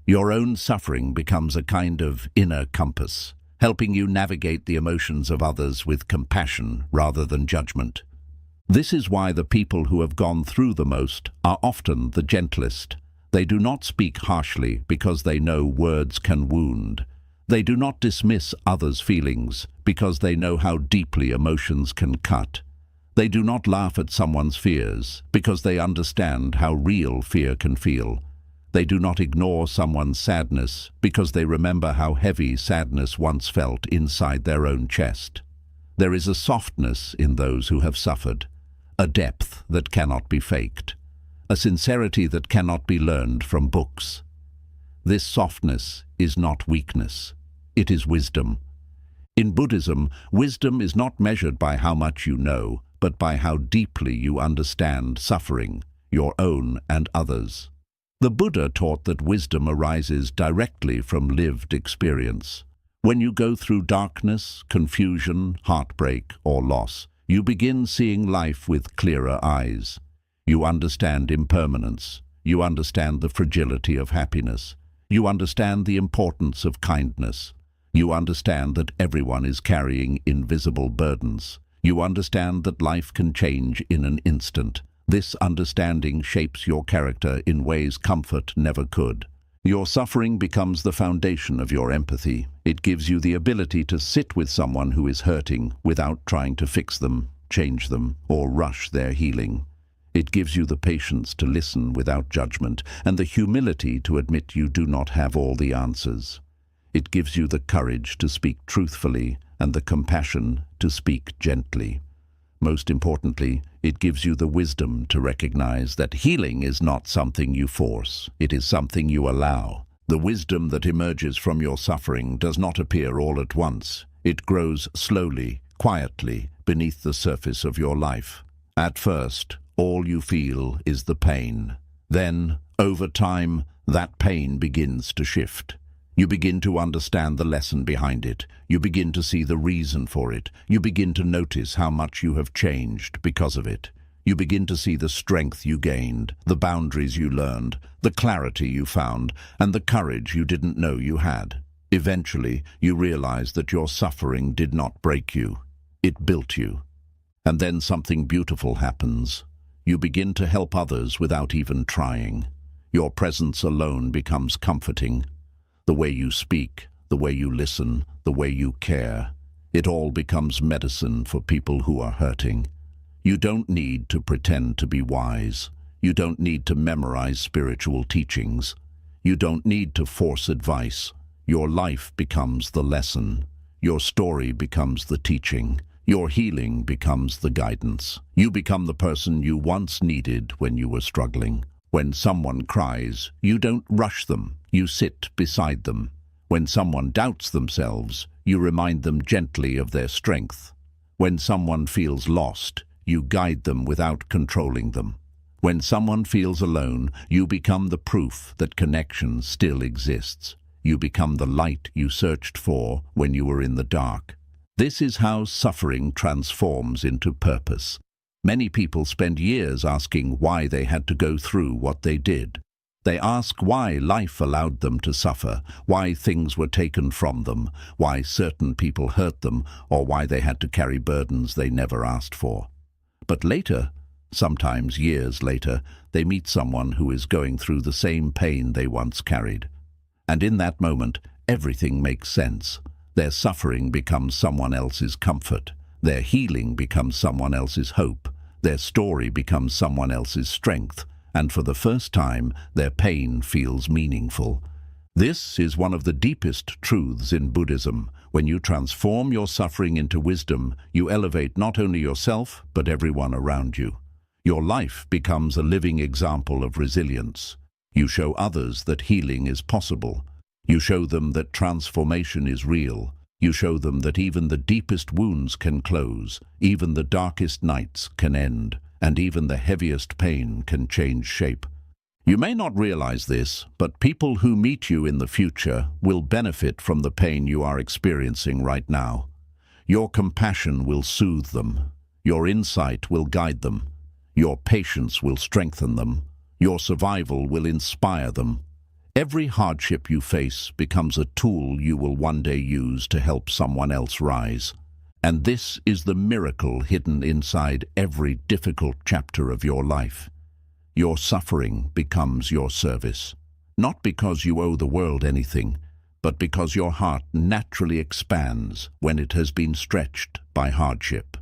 Your own suffering becomes a kind of inner compass, helping you navigate the emotions of others with compassion rather than judgment. This is why the people who have gone through the most are often the gentlest. They do not speak harshly because they know words can wound. They do not dismiss others' feelings because they know how deeply emotions can cut. They do not laugh at someone's fears because they understand how real fear can feel. They do not ignore someone's sadness because they remember how heavy sadness once felt inside their own chest. There is a softness in those who have suffered, a depth that cannot be faked, a sincerity that cannot be learned from books. This softness is not weakness, it is wisdom. In Buddhism, wisdom is not measured by how much you know, but by how deeply you understand suffering, your own and others. The Buddha taught that wisdom arises directly from lived experience. When you go through darkness, confusion, heartbreak, or loss, you begin seeing life with clearer eyes. You understand impermanence. You understand the fragility of happiness. You understand the importance of kindness. You understand that everyone is carrying invisible burdens. You understand that life can change in an instant. This understanding shapes your character in ways comfort never could. Your suffering becomes the foundation of your empathy. It gives you the ability to sit with someone who is hurting without trying to fix them, change them, or rush their healing. It gives you the patience to listen without judgment and the humility to admit you do not have all the answers. It gives you the courage to speak truthfully and the compassion to speak gently. Most importantly, it gives you the wisdom to recognize that healing is not something you force, it is something you allow. The wisdom that emerges from your suffering does not appear all at once. It grows slowly, quietly, beneath the surface of your life. At first, all you feel is the pain. Then, over time, that pain begins to shift. You begin to understand the lesson behind it. You begin to see the reason for it. You begin to notice how much you have changed because of it. You begin to see the strength you gained, the boundaries you learned, the clarity you found, and the courage you didn't know you had. Eventually, you realize that your suffering did not break you. It built you. And then something beautiful happens. You begin to help others without even trying. Your presence alone becomes comforting. The way you speak, the way you listen, the way you care, it all becomes medicine for people who are hurting. You don't need to pretend to be wise. You don't need to memorize spiritual teachings. You don't need to force advice. Your life becomes the lesson. Your story becomes the teaching. Your healing becomes the guidance. You become the person you once needed when you were struggling. When someone cries, you don't rush them, you sit beside them. When someone doubts themselves, you remind them gently of their strength. When someone feels lost, you guide them without controlling them. When someone feels alone, you become the proof that connection still exists. You become the light you searched for when you were in the dark. This is how suffering transforms into purpose. Many people spend years asking why they had to go through what they did. They ask why life allowed them to suffer, why things were taken from them, why certain people hurt them, or why they had to carry burdens they never asked for. But later, sometimes years later, they meet someone who is going through the same pain they once carried. And in that moment, everything makes sense. Their suffering becomes someone else's comfort. Their healing becomes someone else's hope. Their story becomes someone else's strength. And for the first time, their pain feels meaningful. This is one of the deepest truths in Buddhism. When you transform your suffering into wisdom, you elevate not only yourself, but everyone around you. Your life becomes a living example of resilience. You show others that healing is possible. You show them that transformation is real. You show them that even the deepest wounds can close, even the darkest nights can end, and even the heaviest pain can change shape. You may not realize this, but people who meet you in the future will benefit from the pain you are experiencing right now. Your compassion will soothe them. Your insight will guide them. Your patience will strengthen them. Your survival will inspire them. Every hardship you face becomes a tool you will one day use to help someone else rise. And this is the miracle hidden inside every difficult chapter of your life. Your suffering becomes your service, not because you owe the world anything, but because your heart naturally expands when it has been stretched by hardship.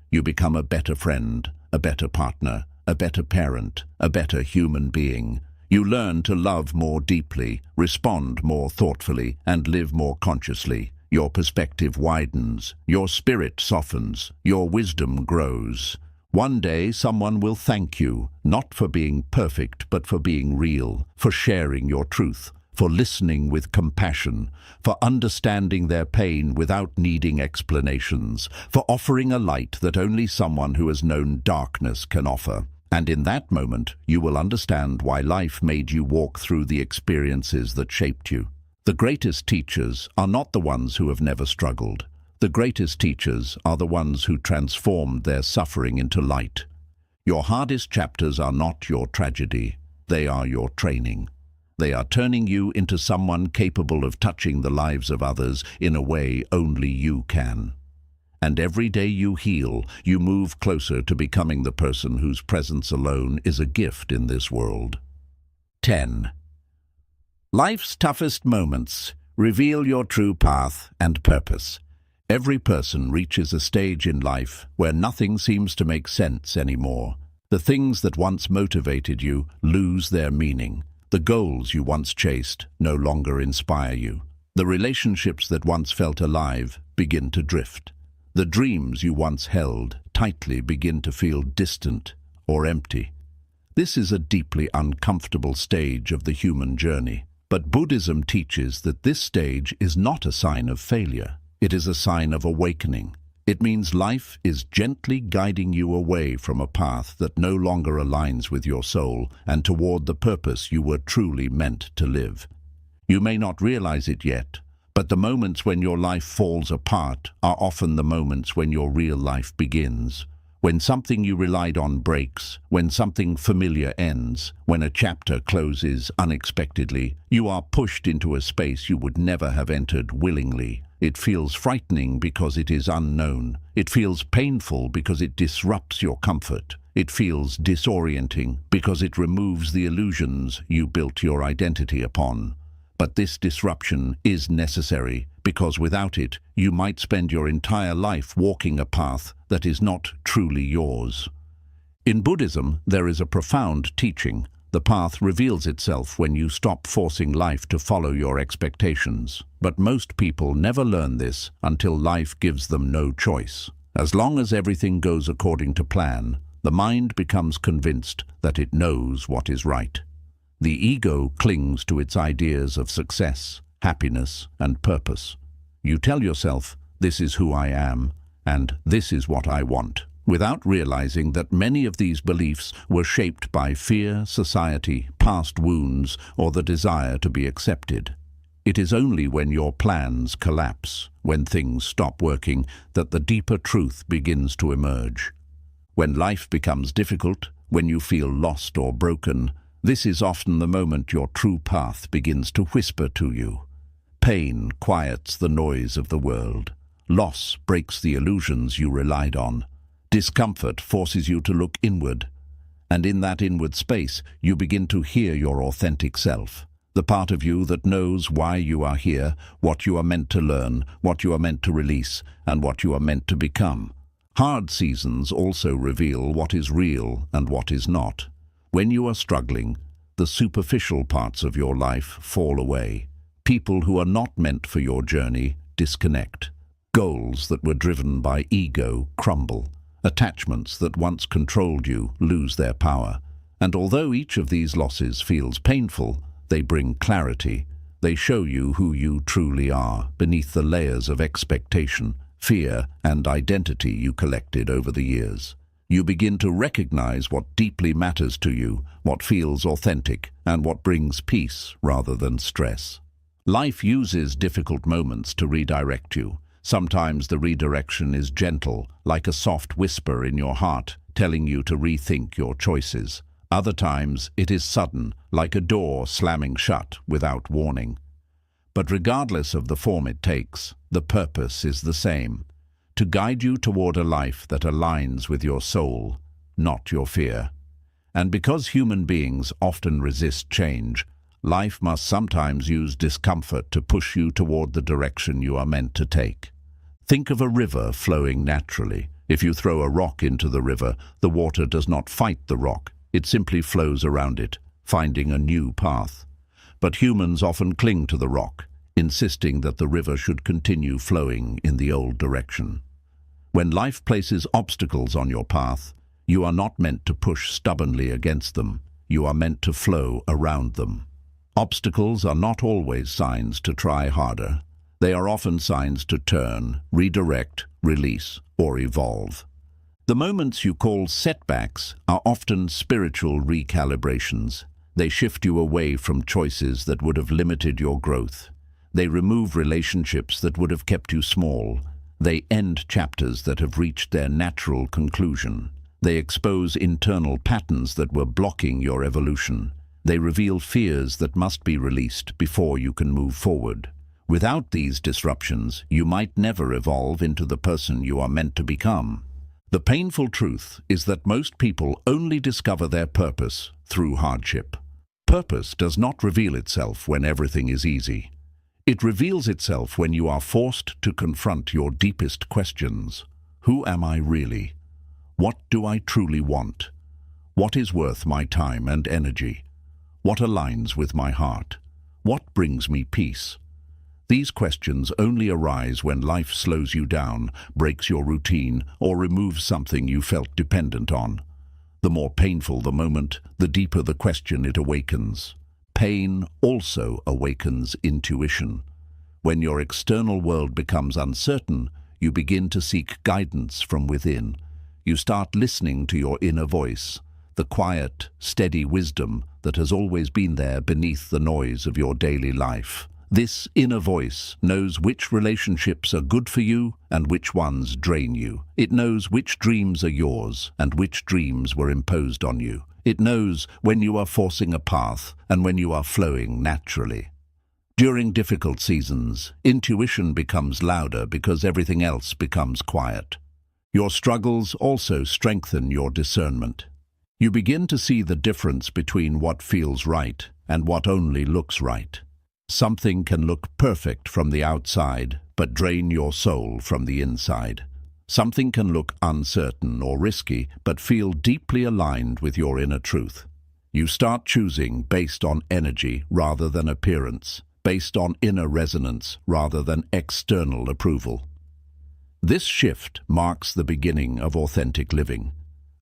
You become a better friend, a better partner, a better parent, a better human being. You learn to love more deeply, respond more thoughtfully, and live more consciously. Your perspective widens, your spirit softens, your wisdom grows. One day someone will thank you, not for being perfect, but for being real, for sharing your truth, for listening with compassion, for understanding their pain without needing explanations, for offering a light that only someone who has known darkness can offer. And in that moment, you will understand why life made you walk through the experiences that shaped you. The greatest teachers are not the ones who have never struggled. The greatest teachers are the ones who transformed their suffering into light. Your hardest chapters are not your tragedy. They are your training. They are turning you into someone capable of touching the lives of others in a way only you can. And every day you heal, you move closer to becoming the person whose presence alone is a gift in this world. 10. Life's toughest moments reveal your true path and purpose. Every person reaches a stage in life where nothing seems to make sense anymore. The things that once motivated you lose their meaning. The goals you once chased no longer inspire you. The relationships that once felt alive begin to drift. The dreams you once held tightly begin to feel distant or empty. This is a deeply uncomfortable stage of the human journey. But Buddhism teaches that this stage is not a sign of failure. It is a sign of awakening. It means life is gently guiding you away from a path that no longer aligns with your soul and toward the purpose you were truly meant to live. You may not realize it yet, but the moments when your life falls apart are often the moments when your real life begins. When something you relied on breaks, when something familiar ends, when a chapter closes unexpectedly, you are pushed into a space you would never have entered willingly. It feels frightening because it is unknown. It feels painful because it disrupts your comfort. It feels disorienting because it removes the illusions you built your identity upon. But this disruption is necessary because without it, you might spend your entire life walking a path that is not truly yours. In Buddhism, there is a profound teaching. The path reveals itself when you stop forcing life to follow your expectations. But most people never learn this until life gives them no choice. As long as everything goes according to plan, the mind becomes convinced that it knows what is right. The ego clings to its ideas of success, happiness, and purpose. You tell yourself, "This is who I am," and "this is what I want," without realizing that many of these beliefs were shaped by fear, society, past wounds, or the desire to be accepted. It is only when your plans collapse, when things stop working, that the deeper truth begins to emerge. When life becomes difficult, when you feel lost or broken, this is often the moment your true path begins to whisper to you. Pain quiets the noise of the world. Loss breaks the illusions you relied on. Discomfort forces you to look inward. And in that inward space, you begin to hear your authentic self. The part of you that knows why you are here, what you are meant to learn, what you are meant to release, and what you are meant to become. Hard seasons also reveal what is real and what is not. When you are struggling, the superficial parts of your life fall away. People who are not meant for your journey disconnect. Goals that were driven by ego crumble. Attachments that once controlled you lose their power. And although each of these losses feels painful, they bring clarity. They show you who you truly are beneath the layers of expectation, fear, and identity you collected over the years. You begin to recognize what deeply matters to you, what feels authentic, and what brings peace rather than stress. Life uses difficult moments to redirect you. Sometimes the redirection is gentle, like a soft whisper in your heart, telling you to rethink your choices. Other times it is sudden, like a door slamming shut without warning. But regardless of the form it takes, the purpose is the same: to guide you toward a life that aligns with your soul, not your fear. And because human beings often resist change, life must sometimes use discomfort to push you toward the direction you are meant to take. Think of a river flowing naturally. If you throw a rock into the river, the water does not fight the rock. It simply flows around it, finding a new path. But humans often cling to the rock, insisting that the river should continue flowing in the old direction. When life places obstacles on your path, you are not meant to push stubbornly against them. You are meant to flow around them. Obstacles are not always signs to try harder. They are often signs to turn, redirect, release, or evolve. The moments you call setbacks are often spiritual recalibrations. They shift you away from choices that would have limited your growth. They remove relationships that would have kept you small. They end chapters that have reached their natural conclusion. They expose internal patterns that were blocking your evolution. They reveal fears that must be released before you can move forward. Without these disruptions, you might never evolve into the person you are meant to become. The painful truth is that most people only discover their purpose through hardship. Purpose does not reveal itself when everything is easy. It reveals itself when you are forced to confront your deepest questions. Who am I really? What do I truly want? What is worth my time and energy? What aligns with my heart? What brings me peace? These questions only arise when life slows you down, breaks your routine, or removes something you felt dependent on. The more painful the moment, the deeper the question it awakens. Pain also awakens intuition. When your external world becomes uncertain, you begin to seek guidance from within. You start listening to your inner voice, the quiet, steady wisdom that has always been there beneath the noise of your daily life. This inner voice knows which relationships are good for you and which ones drain you. It knows which dreams are yours and which dreams were imposed on you. It knows when you are forcing a path and when you are flowing naturally. During difficult seasons, intuition becomes louder because everything else becomes quiet. Your struggles also strengthen your discernment. You begin to see the difference between what feels right and what only looks right. Something can look perfect from the outside, but drain your soul from the inside. Something can look uncertain or risky, but feel deeply aligned with your inner truth. You start choosing based on energy rather than appearance, based on inner resonance rather than external approval. This shift marks the beginning of authentic living.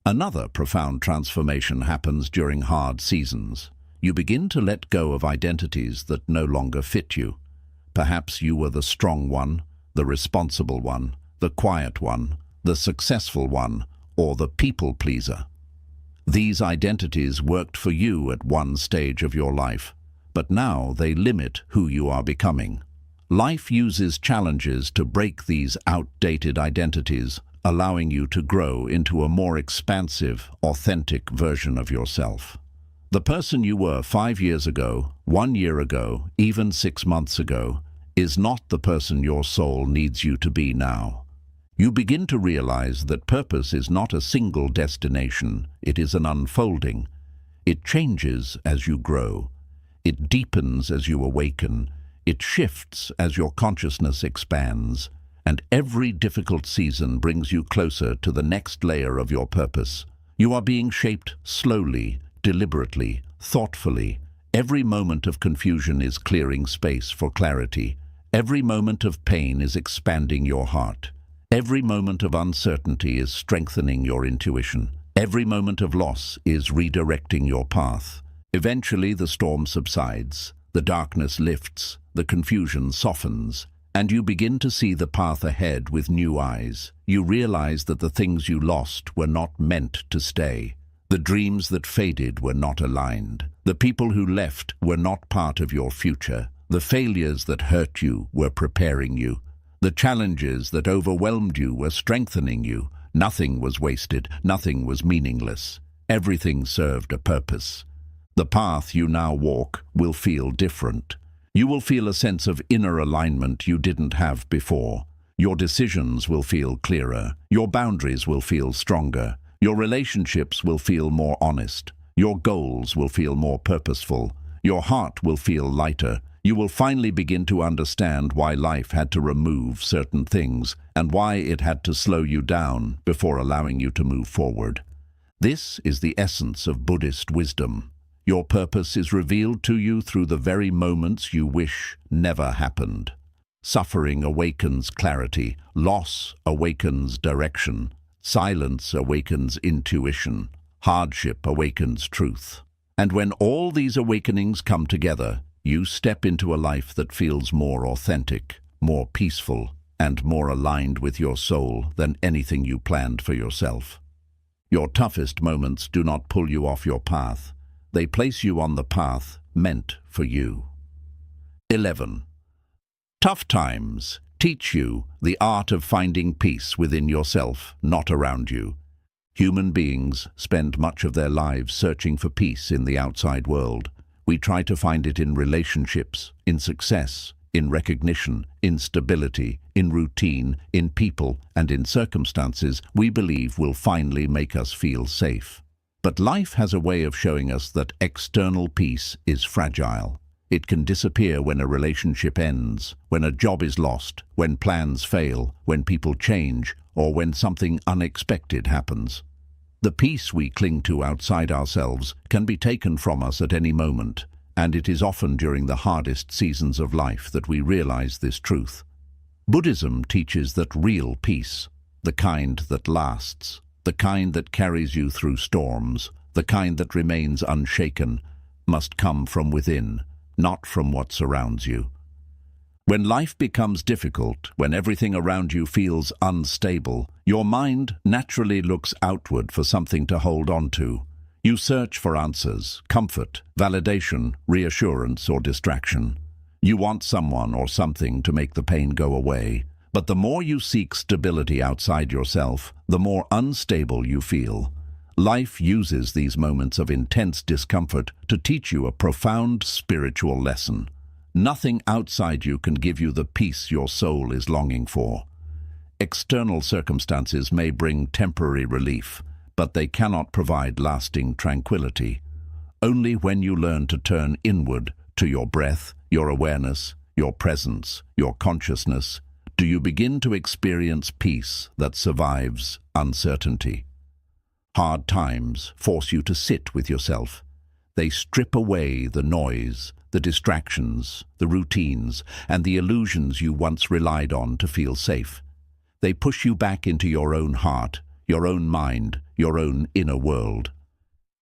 Another profound transformation happens during hard seasons. You begin to let go of identities that no longer fit you. Perhaps you were the strong one, the responsible one, the quiet one, the successful one, or the people pleaser. These identities worked for you at one stage of your life, but now they limit who you are becoming. Life uses challenges to break these outdated identities, allowing you to grow into a more expansive, authentic version of yourself. The person you were 5 years ago, 1 year ago, even 6 months ago, is not the person your soul needs you to be now. You begin to realize that purpose is not a single destination, it is an unfolding. It changes as you grow. It deepens as you awaken. It shifts as your consciousness expands. and every difficult season brings you closer to the next layer of your purpose. You are being shaped slowly, deliberately, thoughtfully. Every moment of confusion is clearing space for clarity. Every moment of pain is expanding your heart. Every moment of uncertainty is strengthening your intuition. Every moment of loss is redirecting your path. Eventually, the storm subsides, the darkness lifts, the confusion softens, and you begin to see the path ahead with new eyes. You realize that the things you lost were not meant to stay. The dreams that faded were not aligned. The people who left were not part of your future. The failures that hurt you were preparing you. The challenges that overwhelmed you were strengthening you. Nothing was wasted, nothing was meaningless. Everything served a purpose. The path you now walk will feel different. You will feel a sense of inner alignment you didn't have before. Your decisions will feel clearer. Your boundaries will feel stronger. Your relationships will feel more honest. Your goals will feel more purposeful. Your heart will feel lighter. You will finally begin to understand why life had to remove certain things and why it had to slow you down before allowing you to move forward. This is the essence of Buddhist wisdom. Your purpose is revealed to you through the very moments you wish never happened. Suffering awakens clarity. Loss awakens direction. Silence awakens intuition. Hardship awakens truth. And when all these awakenings come together, you step into a life that feels more authentic, more peaceful, and more aligned with your soul than anything you planned for yourself. Your toughest moments do not pull you off your path. They place you on the path meant for you. 11. Tough times teach you the art of finding peace within yourself, not around you. Human beings spend much of their lives searching for peace in the outside world. We try to find it in relationships, in success, in recognition, in stability, in routine, in people, and in circumstances we believe will finally make us feel safe. But life has a way of showing us that external peace is fragile. It can disappear when a relationship ends, when a job is lost, when plans fail, when people change, or when something unexpected happens. The peace we cling to outside ourselves can be taken from us at any moment, and it is often during the hardest seasons of life that we realize this truth. Buddhism teaches that real peace, the kind that lasts, the kind that carries you through storms, the kind that remains unshaken, must come from within, not from what surrounds you. When life becomes difficult, when everything around you feels unstable, your mind naturally looks outward for something to hold on to. You search for answers, comfort, validation, reassurance, or distraction. You want someone or something to make the pain go away. But the more you seek stability outside yourself, the more unstable you feel. Life uses these moments of intense discomfort to teach you a profound spiritual lesson. Nothing outside you can give you the peace your soul is longing for. External circumstances may bring temporary relief, but they cannot provide lasting tranquility. Only when you learn to turn inward to your breath, your awareness, your presence, your consciousness, do you begin to experience peace that survives uncertainty. Hard times force you to sit with yourself. They strip away the noise, the distractions, the routines, and the illusions you once relied on to feel safe. They push you back into your own heart, your own mind, your own inner world.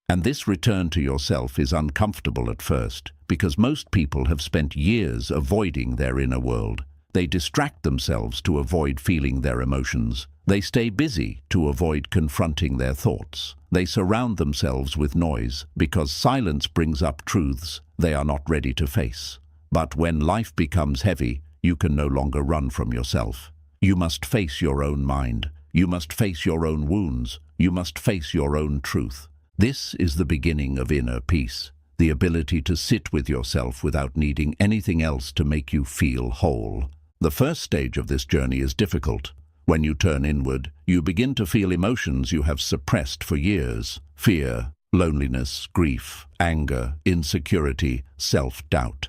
And this return to yourself is uncomfortable at first, because most people have spent years avoiding their inner world. They distract themselves to avoid feeling their emotions. They stay busy to avoid confronting their thoughts. They surround themselves with noise because silence brings up truths they are not ready to face. But when life becomes heavy, you can no longer run from yourself. You must face your own mind. You must face your own wounds. You must face your own truth. This is the beginning of inner peace, the ability to sit with yourself without needing anything else to make you feel whole. The first stage of this journey is difficult. When you turn inward, you begin to feel emotions you have suppressed for years: fear, loneliness, grief, anger, insecurity, self-doubt.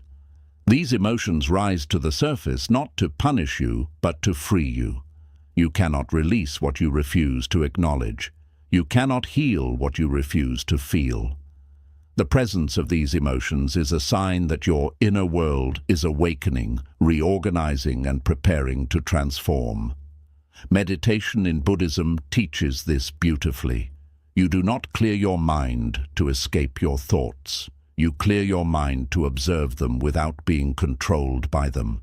These emotions rise to the surface not to punish you, but to free you. You cannot release what you refuse to acknowledge. You cannot heal what you refuse to feel. The presence of these emotions is a sign that your inner world is awakening, reorganizing, and preparing to transform. Meditation in Buddhism teaches this beautifully. You do not clear your mind to escape your thoughts. You clear your mind to observe them without being controlled by them.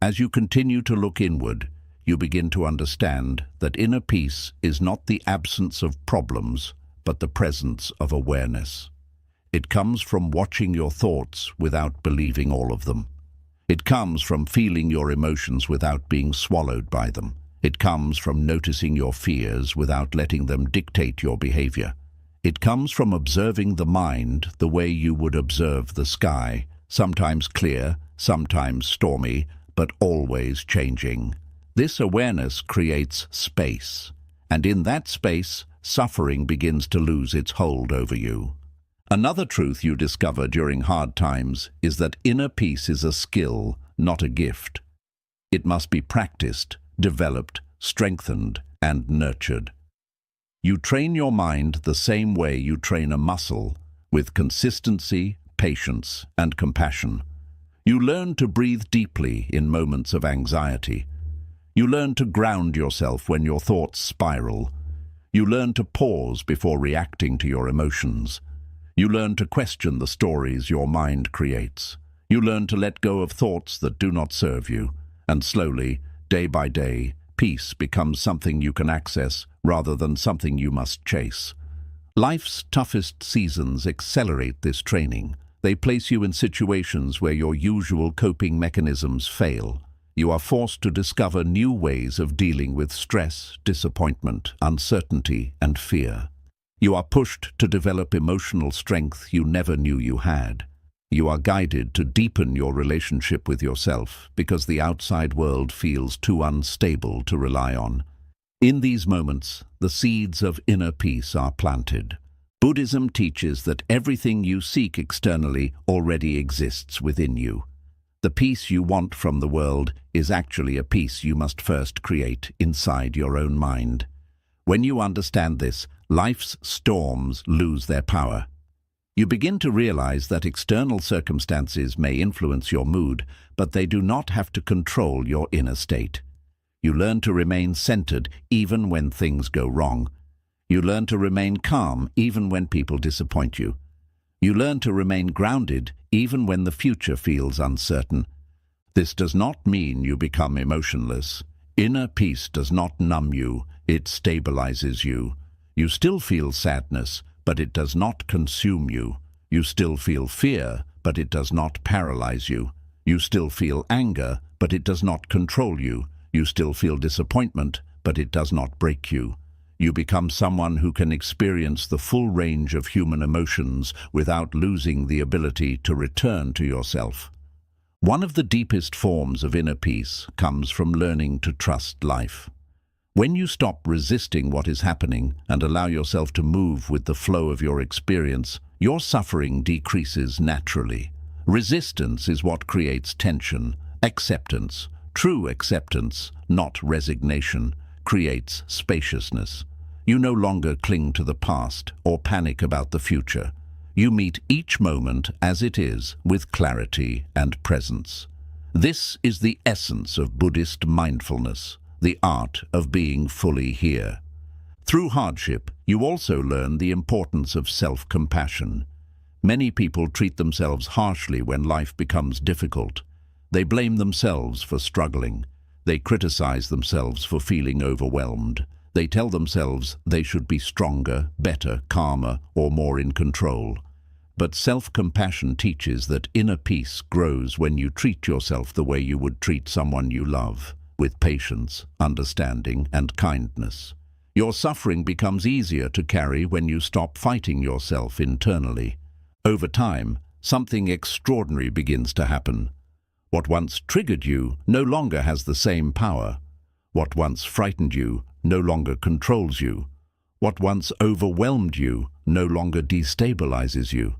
As you continue to look inward, you begin to understand that inner peace is not the absence of problems, but the presence of awareness. It comes from watching your thoughts without believing all of them. It comes from feeling your emotions without being swallowed by them. It comes from noticing your fears without letting them dictate your behavior. It comes from observing the mind the way you would observe the sky, sometimes clear, sometimes stormy, but always changing. This awareness creates space, and in that space, suffering begins to lose its hold over you. Another truth you discover during hard times is that inner peace is a skill, not a gift. It must be practiced, developed, strengthened, and nurtured. You train your mind the same way you train a muscle, with consistency, patience, and compassion. You learn to breathe deeply in moments of anxiety. You learn to ground yourself when your thoughts spiral. You learn to pause before reacting to your emotions. You learn to question the stories your mind creates. You learn to let go of thoughts that do not serve you. And slowly, day by day, peace becomes something you can access rather than something you must chase. Life's toughest seasons accelerate this training. They place you in situations where your usual coping mechanisms fail. You are forced to discover new ways of dealing with stress, disappointment, uncertainty, and fear. You are pushed to develop emotional strength you never knew you had. You are guided to deepen your relationship with yourself because the outside world feels too unstable to rely on. In these moments, the seeds of inner peace are planted. Buddhism teaches that everything you seek externally already exists within you. The peace you want from the world is actually a peace you must first create inside your own mind. When you understand this, life's storms lose their power. You begin to realize that external circumstances may influence your mood, but they do not have to control your inner state. You learn to remain centered even when things go wrong. You learn to remain calm even when people disappoint you. You learn to remain grounded even when the future feels uncertain. This does not mean you become emotionless. Inner peace does not numb you, it stabilizes you. You still feel sadness, but it does not consume you. You still feel fear, but it does not paralyze you. You still feel anger, but it does not control you. You still feel disappointment, but it does not break you. You become someone who can experience the full range of human emotions without losing the ability to return to yourself. One of the deepest forms of inner peace comes from learning to trust life. When you stop resisting what is happening and allow yourself to move with the flow of your experience, your suffering decreases naturally. Resistance is what creates tension. Acceptance, true acceptance, not resignation, creates spaciousness. You no longer cling to the past or panic about the future. You meet each moment as it is with clarity and presence. This is the essence of Buddhist mindfulness, the art of being fully here. Through hardship, you also learn the importance of self-compassion. Many people treat themselves harshly when life becomes difficult. They blame themselves for struggling. They criticize themselves for feeling overwhelmed. They tell themselves they should be stronger, better, calmer, or more in control. But self-compassion teaches that inner peace grows when you treat yourself the way you would treat someone you love, with patience, understanding, and kindness. Your suffering becomes easier to carry when you stop fighting yourself internally. Over time, something extraordinary begins to happen. What once triggered you no longer has the same power. What once frightened you no longer controls you. What once overwhelmed you no longer destabilizes you.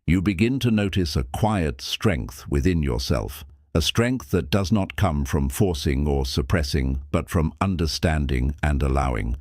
You begin to notice a quiet strength within yourself, a strength that does not come from forcing or suppressing, but from understanding and allowing.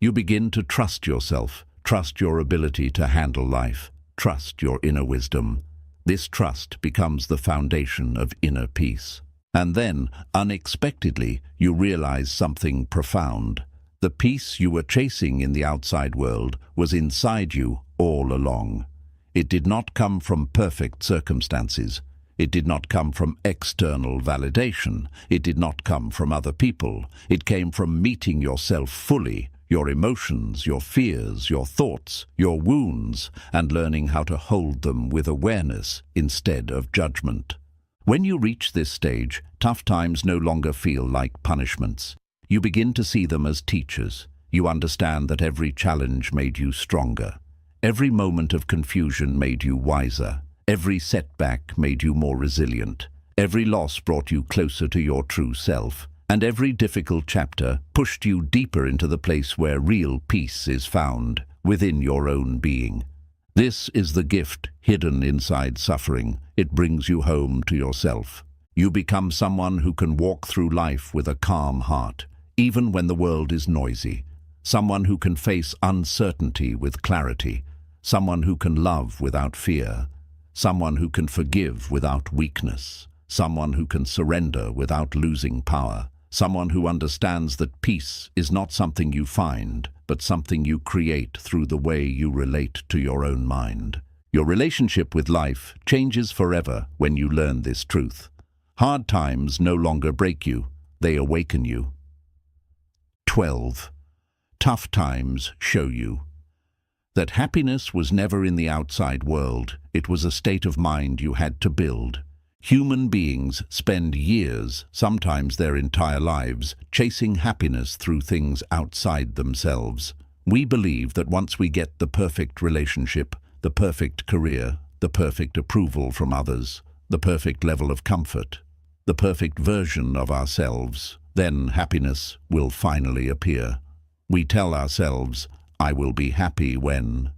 You begin to trust yourself, trust your ability to handle life, trust your inner wisdom. This trust becomes the foundation of inner peace. And then, unexpectedly, you realize something profound. The peace you were chasing in the outside world was inside you all along. It did not come from perfect circumstances. It did not come from external validation. It did not come from other people. It came from meeting yourself fully, your emotions, your fears, your thoughts, your wounds, and learning how to hold them with awareness instead of judgment. When you reach this stage, tough times no longer feel like punishments. You begin to see them as teachers. You understand that every challenge made you stronger. Every moment of confusion made you wiser. Every setback made you more resilient. Every loss brought you closer to your true self. And every difficult chapter pushed you deeper into the place where real peace is found, within your own being. This is the gift hidden inside suffering. It brings you home to yourself. You become someone who can walk through life with a calm heart, even when the world is noisy. Someone who can face uncertainty with clarity. Someone who can love without fear. Someone who can forgive without weakness. Someone who can surrender without losing power. Someone who understands that peace is not something you find, but something you create through the way you relate to your own mind. Your relationship with life changes forever when you learn this truth. Hard times no longer break you, they awaken you. 12. Tough times show you that happiness was never in the outside world. It was a state of mind you had to build. Human beings spend years, sometimes their entire lives, chasing happiness through things outside themselves. We believe that once we get the perfect relationship, the perfect career, the perfect approval from others, the perfect level of comfort, the perfect version of ourselves, then happiness will finally appear. We tell ourselves, "I will be happy when,"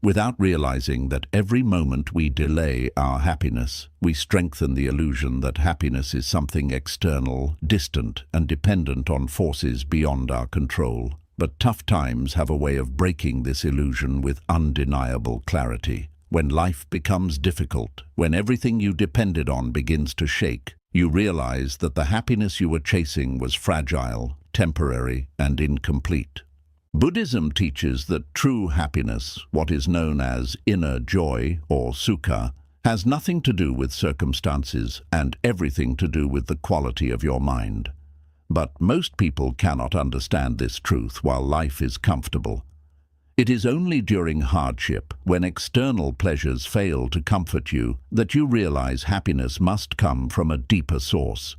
without realizing that every moment we delay our happiness, we strengthen the illusion that happiness is something external, distant, and dependent on forces beyond our control. But tough times have a way of breaking this illusion with undeniable clarity. When life becomes difficult, when everything you depended on begins to shake, you realize that the happiness you were chasing was fragile, temporary, and incomplete. Buddhism teaches that true happiness, what is known as inner joy or sukha, has nothing to do with circumstances and everything to do with the quality of your mind. But most people cannot understand this truth while life is comfortable. It is only during hardship, when external pleasures fail to comfort you, that you realize happiness must come from a deeper source.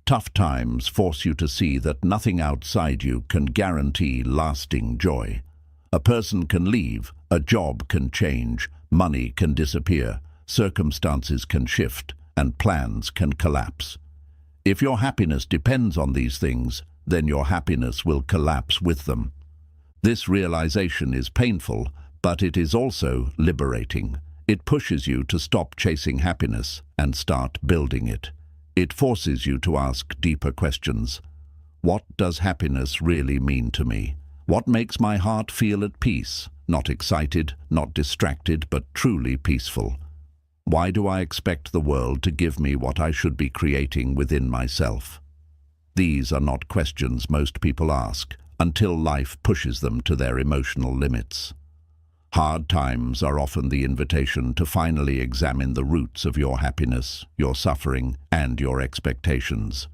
Tough times force you to see that nothing outside you can guarantee lasting joy. A person can leave, a job can change, money can disappear, circumstances can shift, and plans can collapse. If your happiness depends on these things, then your happiness will collapse with them. This realization is painful, but it is also liberating. It pushes you to stop chasing happiness and start building it. It forces you to ask deeper questions. What does happiness really mean to me? What makes my heart feel at peace? Not excited, not distracted, but truly peaceful. Why do I expect the world to give me what I should be creating within myself? These are not questions most people ask until life pushes them to their emotional limits. Hard times are often the invitation to finally examine the roots of your happiness, your suffering, and your expectations.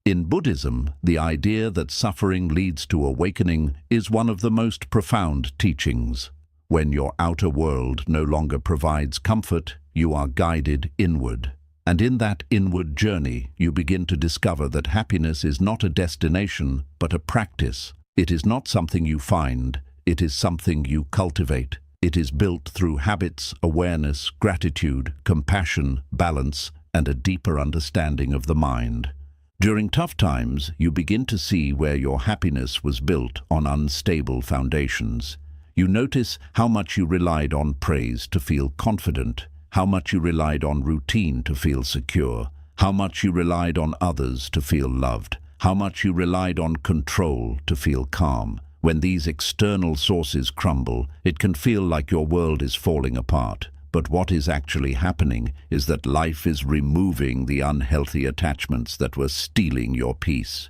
In Buddhism, the idea that suffering leads to awakening is one of the most profound teachings. When your outer world no longer provides comfort, you are guided inward. And in that inward journey, you begin to discover that happiness is not a destination, but a practice. It is not something you find. It is something you cultivate. It is built through habits, awareness, gratitude, compassion, balance, and a deeper understanding of the mind. During tough times, you begin to see where your happiness was built on unstable foundations. You notice how much you relied on praise to feel confident, how much you relied on routine to feel secure, how much you relied on others to feel loved, how much you relied on control to feel calm. When these external sources crumble, it can feel like your world is falling apart. But what is actually happening is that life is removing the unhealthy attachments that were stealing your peace.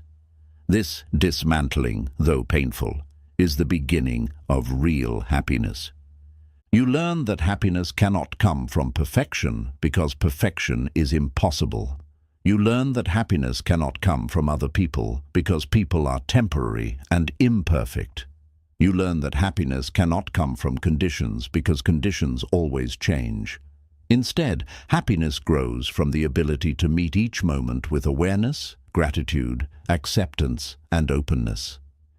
This dismantling, though painful, is the beginning of real happiness. You learn that happiness cannot come from perfection because perfection is impossible. You learn that happiness cannot come from other people because people are temporary and imperfect. You learn that happiness cannot come from conditions because conditions always change. Instead, happiness grows from the ability to meet each moment with awareness, gratitude, acceptance, and openness.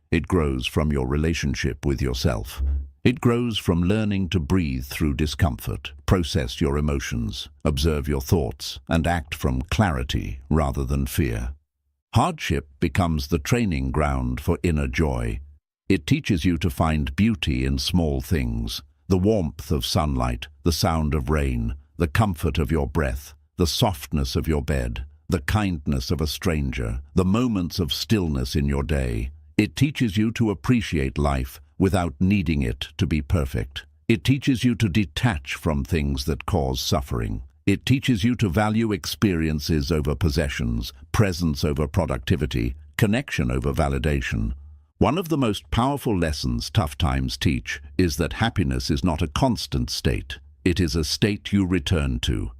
It grows from your relationship with yourself. It grows from learning to breathe through discomfort, process your emotions, observe your thoughts, and act from clarity rather than fear. Hardship becomes the training ground for inner joy. It teaches you to find beauty in small things, the warmth of sunlight, the sound of rain, the comfort of your breath, the softness of your bed, the kindness of a stranger, the moments of stillness in your day. It teaches you to appreciate life without needing it to be perfect. It teaches you to detach from things that cause suffering. It teaches you to value experiences over possessions, presence over productivity, connection over validation. One of the most powerful lessons tough times teach is that happiness is not a constant state. It is a state you return to.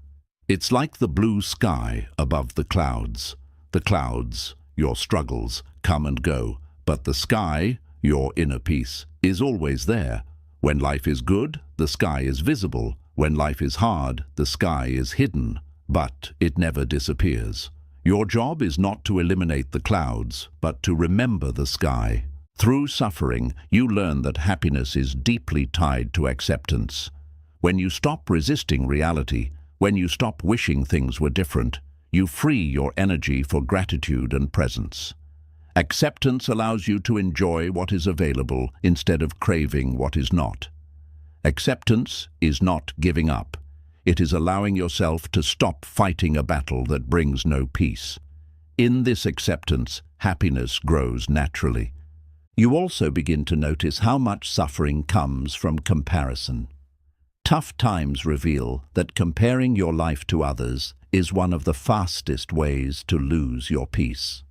It's like the blue sky above the clouds. The clouds, your struggles, come and go, but the sky, your inner peace, is always there. When life is good, the sky is visible. When life is hard, the sky is hidden, but it never disappears. Your job is not to eliminate the clouds, but to remember the sky. Through suffering, you learn that happiness is deeply tied to acceptance. When you stop resisting reality, when you stop wishing things were different, you free your energy for gratitude and presence. Acceptance allows you to enjoy what is available instead of craving what is not. Acceptance is not giving up. It is allowing yourself to stop fighting a battle that brings no peace. In this acceptance, happiness grows naturally. You also begin to notice how much suffering comes from comparison. Tough times reveal that comparing your life to others is one of the fastest ways to lose your peace.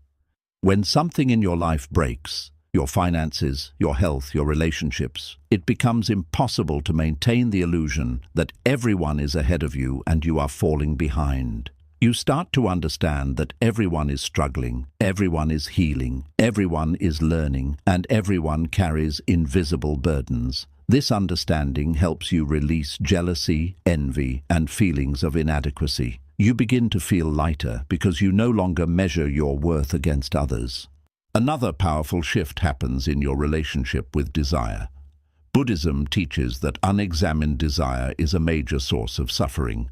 When something in your life breaks, your finances, your health, your relationships, it becomes impossible to maintain the illusion that everyone is ahead of you and you are falling behind. You start to understand that everyone is struggling, everyone is healing, everyone is learning, and everyone carries invisible burdens. This understanding helps you release jealousy, envy, and feelings of inadequacy. You begin to feel lighter because you no longer measure your worth against others. Another powerful shift happens in your relationship with desire. Buddhism teaches that unexamined desire is a major source of suffering.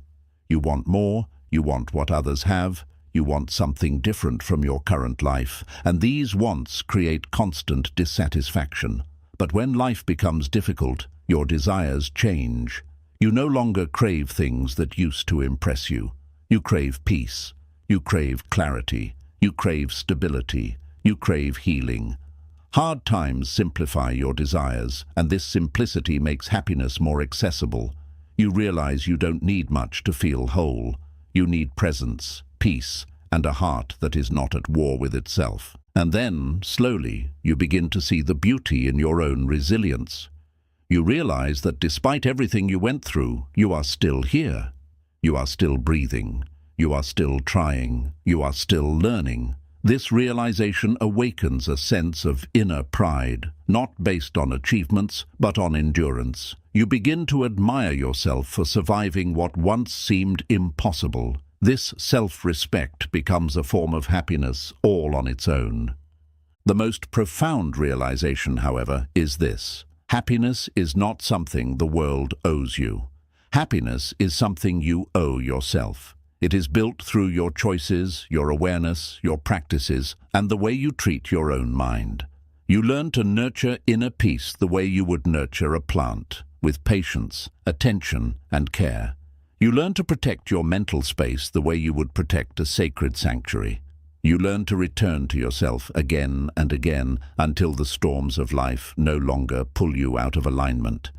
You want more, you want what others have, you want something different from your current life, and these wants create constant dissatisfaction. But when life becomes difficult, your desires change. You no longer crave things that used to impress you. You crave peace, you crave clarity, you crave stability, you crave healing. Hard times simplify your desires, and this simplicity makes happiness more accessible. You realize you don't need much to feel whole. You need presence, peace, and a heart that is not at war with itself. And then, slowly, you begin to see the beauty in your own resilience. You realize that despite everything you went through, you are still here. You are still breathing. You are still trying. You are still learning. This realization awakens a sense of inner pride, not based on achievements, but on endurance. You begin to admire yourself for surviving what once seemed impossible. This self-respect becomes a form of happiness all on its own. The most profound realization, however, is this. Happiness is not something the world owes you. Happiness is something you owe yourself. It is built through your choices, your awareness, your practices, and the way you treat your own mind. You learn to nurture inner peace the way you would nurture a plant, with patience, attention, and care. You learn to protect your mental space the way you would protect a sacred sanctuary. You learn to return to yourself again and again until the storms of life no longer pull you out of alignment.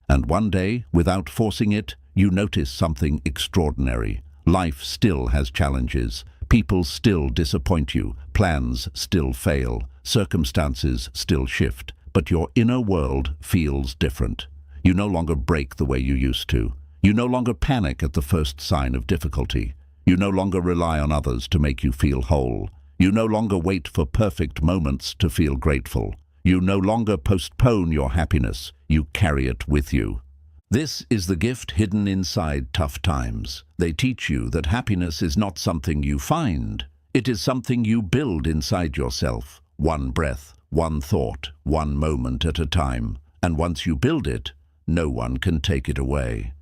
And one day, without forcing it, you notice something extraordinary. Life still has challenges. People still disappoint you. Plans still fail. Circumstances still shift. But your inner world feels different. You no longer break the way you used to. You no longer panic at the first sign of difficulty. You no longer rely on others to make you feel whole. You no longer wait for perfect moments to feel grateful. You no longer postpone your happiness. You carry it with you. This is the gift hidden inside tough times. They teach you that happiness is not something you find. It is something you build inside yourself. One breath, one thought, one moment at a time. And once you build it, no one can take it away.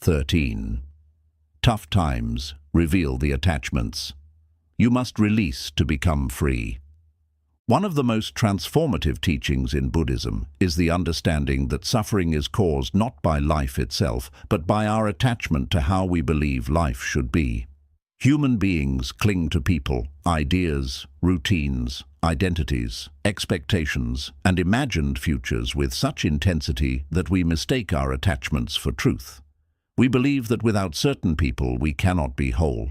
13. Tough times reveal the attachments. You must release to become free. One of the most transformative teachings in Buddhism is the understanding that suffering is caused not by life itself, but by our attachment to how we believe life should be. Human beings cling to people, ideas, routines, identities, expectations, and imagined futures with such intensity that we mistake our attachments for truth. We believe that without certain people we cannot be whole.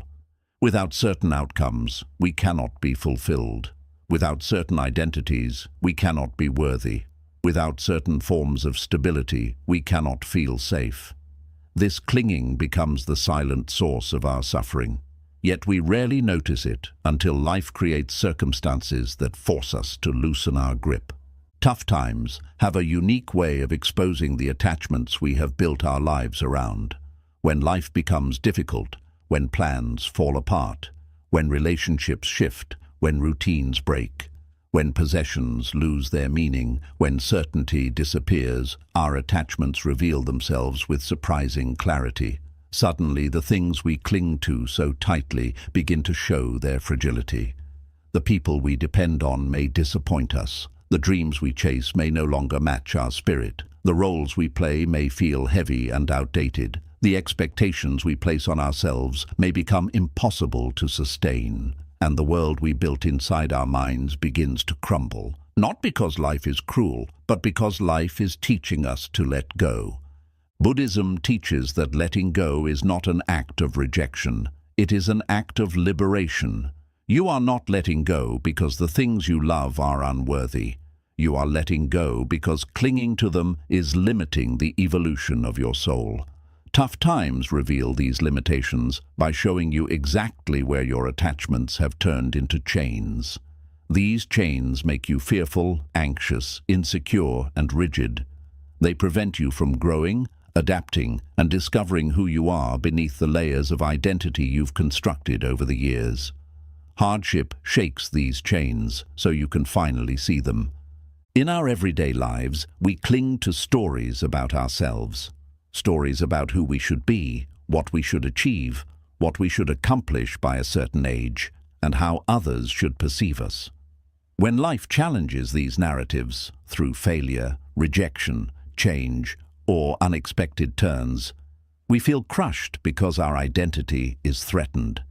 Without certain outcomes we cannot be fulfilled. Without certain identities we cannot be worthy. Without certain forms of stability we cannot feel safe. This clinging becomes the silent source of our suffering. Yet we rarely notice it until life creates circumstances that force us to loosen our grip. Tough times have a unique way of exposing the attachments we have built our lives around. When life becomes difficult, when plans fall apart, when relationships shift, when routines break, when possessions lose their meaning, when certainty disappears, our attachments reveal themselves with surprising clarity. Suddenly, the things we cling to so tightly begin to show their fragility. The people we depend on may disappoint us. The dreams we chase may no longer match our spirit. The roles we play may feel heavy and outdated. The expectations we place on ourselves may become impossible to sustain. And the world we built inside our minds begins to crumble. Not because life is cruel, but because life is teaching us to let go. Buddhism teaches that letting go is not an act of rejection. It is an act of liberation. You are not letting go because the things you love are unworthy. You are letting go because clinging to them is limiting the evolution of your soul. Tough times reveal these limitations by showing you exactly where your attachments have turned into chains. These chains make you fearful, anxious, insecure, and rigid. They prevent you from growing, adapting, and discovering who you are beneath the layers of identity you've constructed over the years. Hardship shakes these chains so you can finally see them. In our everyday lives, we cling to stories about ourselves. Stories about who we should be, what we should achieve, what we should accomplish by a certain age, and how others should perceive us. When life challenges these narratives through failure, rejection, change, or unexpected turns, we feel crushed because our identity is threatened.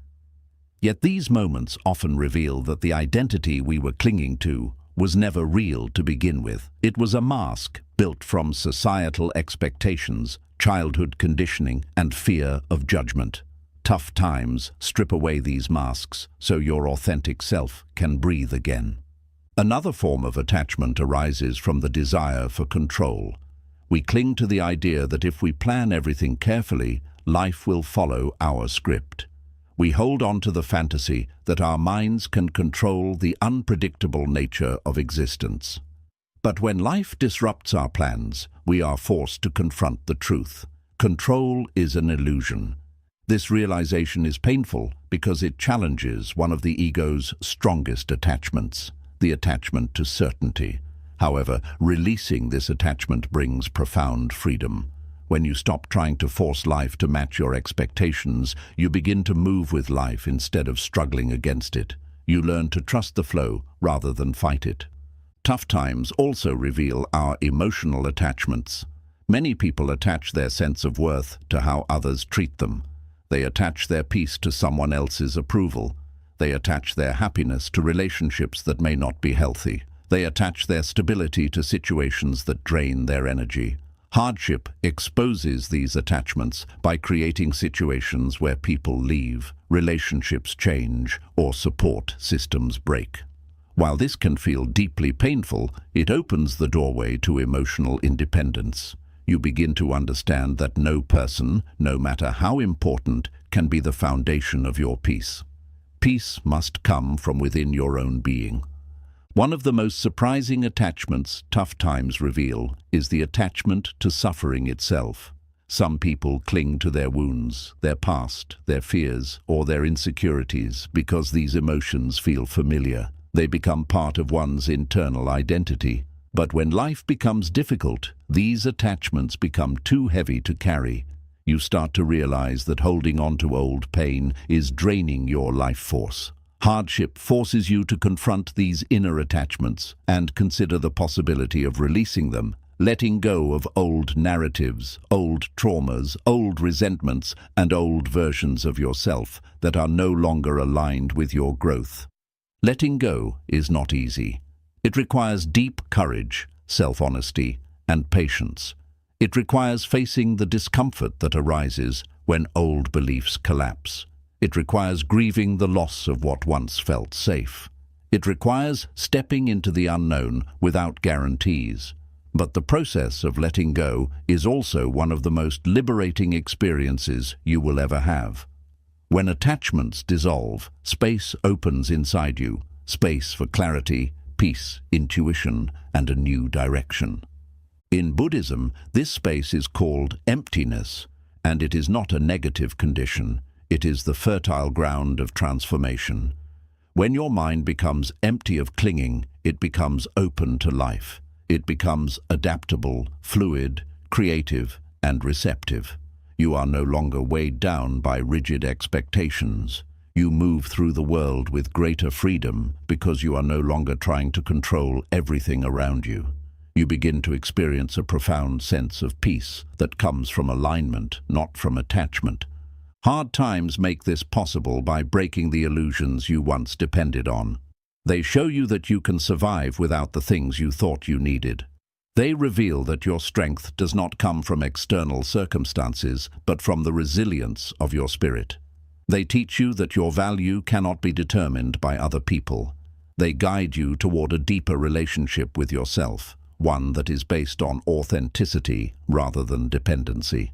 Yet these moments often reveal that the identity we were clinging to was never real to begin with. It was a mask built from societal expectations, childhood conditioning, and fear of judgment. Tough times strip away these masks so your authentic self can breathe again. Another form of attachment arises from the desire for control. We cling to the idea that if we plan everything carefully, life will follow our script. We hold on to the fantasy that our minds can control the unpredictable nature of existence. But when life disrupts our plans, we are forced to confront the truth. Control is an illusion. This realization is painful because it challenges one of the ego's strongest attachments, the attachment to certainty. However, releasing this attachment brings profound freedom. When you stop trying to force life to match your expectations, you begin to move with life instead of struggling against it. You learn to trust the flow rather than fight it. Tough times also reveal our emotional attachments. Many people attach their sense of worth to how others treat them. They attach their peace to someone else's approval. They attach their happiness to relationships that may not be healthy. They attach their stability to situations that drain their energy. Hardship exposes these attachments by creating situations where people leave, relationships change, or support systems break. While this can feel deeply painful, it opens the doorway to emotional independence. You begin to understand that no person, no matter how important, can be the foundation of your peace. Peace must come from within your own being. One of the most surprising attachments tough times reveal is the attachment to suffering itself. Some people cling to their wounds, their past, their fears, or their insecurities because these emotions feel familiar. They become part of one's internal identity. But when life becomes difficult, these attachments become too heavy to carry. You start to realize that holding on to old pain is draining your life force. Hardship forces you to confront these inner attachments and consider the possibility of releasing them, letting go of old narratives, old traumas, old resentments, and old versions of yourself that are no longer aligned with your growth. Letting go is not easy. It requires deep courage, self-honesty, and patience. It requires facing the discomfort that arises when old beliefs collapse. It requires grieving the loss of what once felt safe. It requires stepping into the unknown without guarantees. But the process of letting go is also one of the most liberating experiences you will ever have. When attachments dissolve, space opens inside you, space for clarity, peace, intuition, and a new direction. In Buddhism, this space is called emptiness, and it is not a negative condition. It is the fertile ground of transformation. When your mind becomes empty of clinging, it becomes open to life. It becomes adaptable, fluid, creative, and receptive. You are no longer weighed down by rigid expectations. You move through the world with greater freedom because you are no longer trying to control everything around you. You begin to experience a profound sense of peace that comes from alignment, not from attachment. Hard times make this possible by breaking the illusions you once depended on. They show you that you can survive without the things you thought you needed. They reveal that your strength does not come from external circumstances, but from the resilience of your spirit. They teach you that your value cannot be determined by other people. They guide you toward a deeper relationship with yourself, one that is based on authenticity rather than dependency.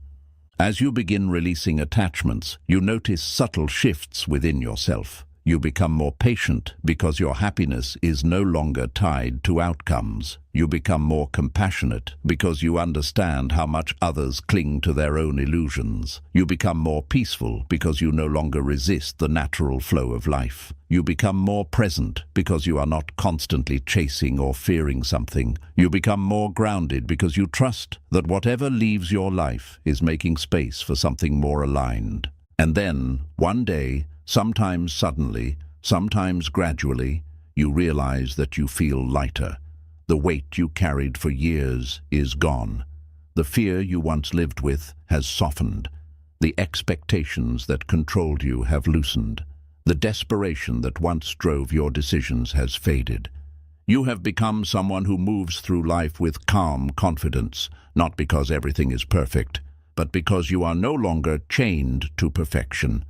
As you begin releasing attachments, you notice subtle shifts within yourself. You become more patient because your happiness is no longer tied to outcomes. You become more compassionate because you understand how much others cling to their own illusions. You become more peaceful because you no longer resist the natural flow of life. You become more present because you are not constantly chasing or fearing something. You become more grounded because you trust that whatever leaves your life is making space for something more aligned. And then, one day, sometimes suddenly, sometimes gradually, you realize that you feel lighter. The weight you carried for years is gone. The fear you once lived with has softened. The expectations that controlled you have loosened. The desperation that once drove your decisions has faded. You have become someone who moves through life with calm confidence, not because everything is perfect, but because you are no longer chained to perfection.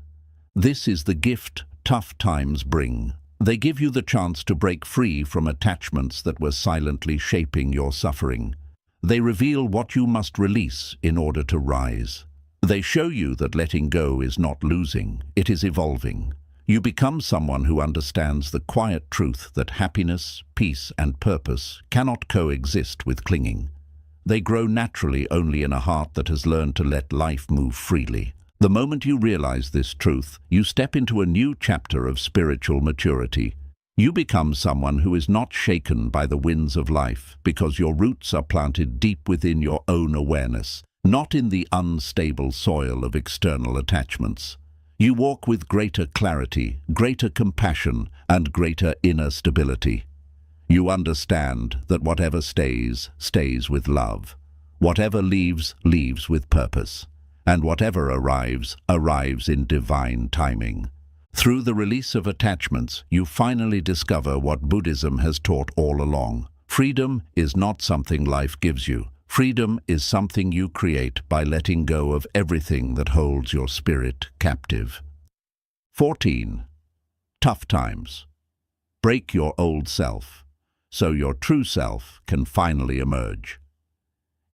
This is the gift tough times bring. They give you the chance to break free from attachments that were silently shaping your suffering. They reveal what you must release in order to rise. They show you that letting go is not losing, it is evolving. You become someone who understands the quiet truth that happiness, peace, and purpose cannot coexist with clinging. They grow naturally only in a heart that has learned to let life move freely. The moment you realize this truth, you step into a new chapter of spiritual maturity. You become someone who is not shaken by the winds of life because your roots are planted deep within your own awareness, not in the unstable soil of external attachments. You walk with greater clarity, greater compassion, and greater inner stability. You understand that whatever stays, stays with love. Whatever leaves, leaves with purpose. And whatever arrives, arrives in divine timing. Through the release of attachments, you finally discover what Buddhism has taught all along. Freedom is not something life gives you. Freedom is something you create by letting go of everything that holds your spirit captive. 14. Tough times. Break your old self, so your true self can finally emerge.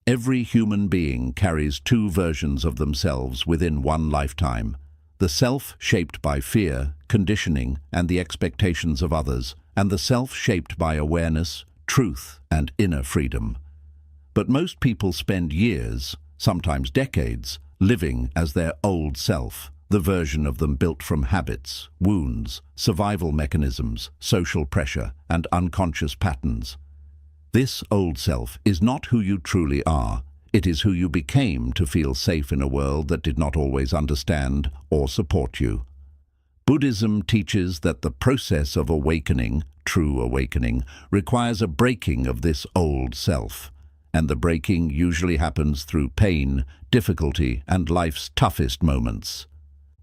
Every human being carries two versions of themselves within one lifetime. The self shaped by fear, conditioning, and the expectations of others, and the self shaped by awareness, truth, and inner freedom. But most people spend years, sometimes decades, living as their old self, the version of them built from habits, wounds, survival mechanisms, social pressure, and unconscious patterns. This old self is not who you truly are. It is who you became to feel safe in a world that did not always understand or support you. Buddhism teaches that the process of awakening, true awakening, requires a breaking of this old self. And the breaking usually happens through pain, difficulty, and life's toughest moments.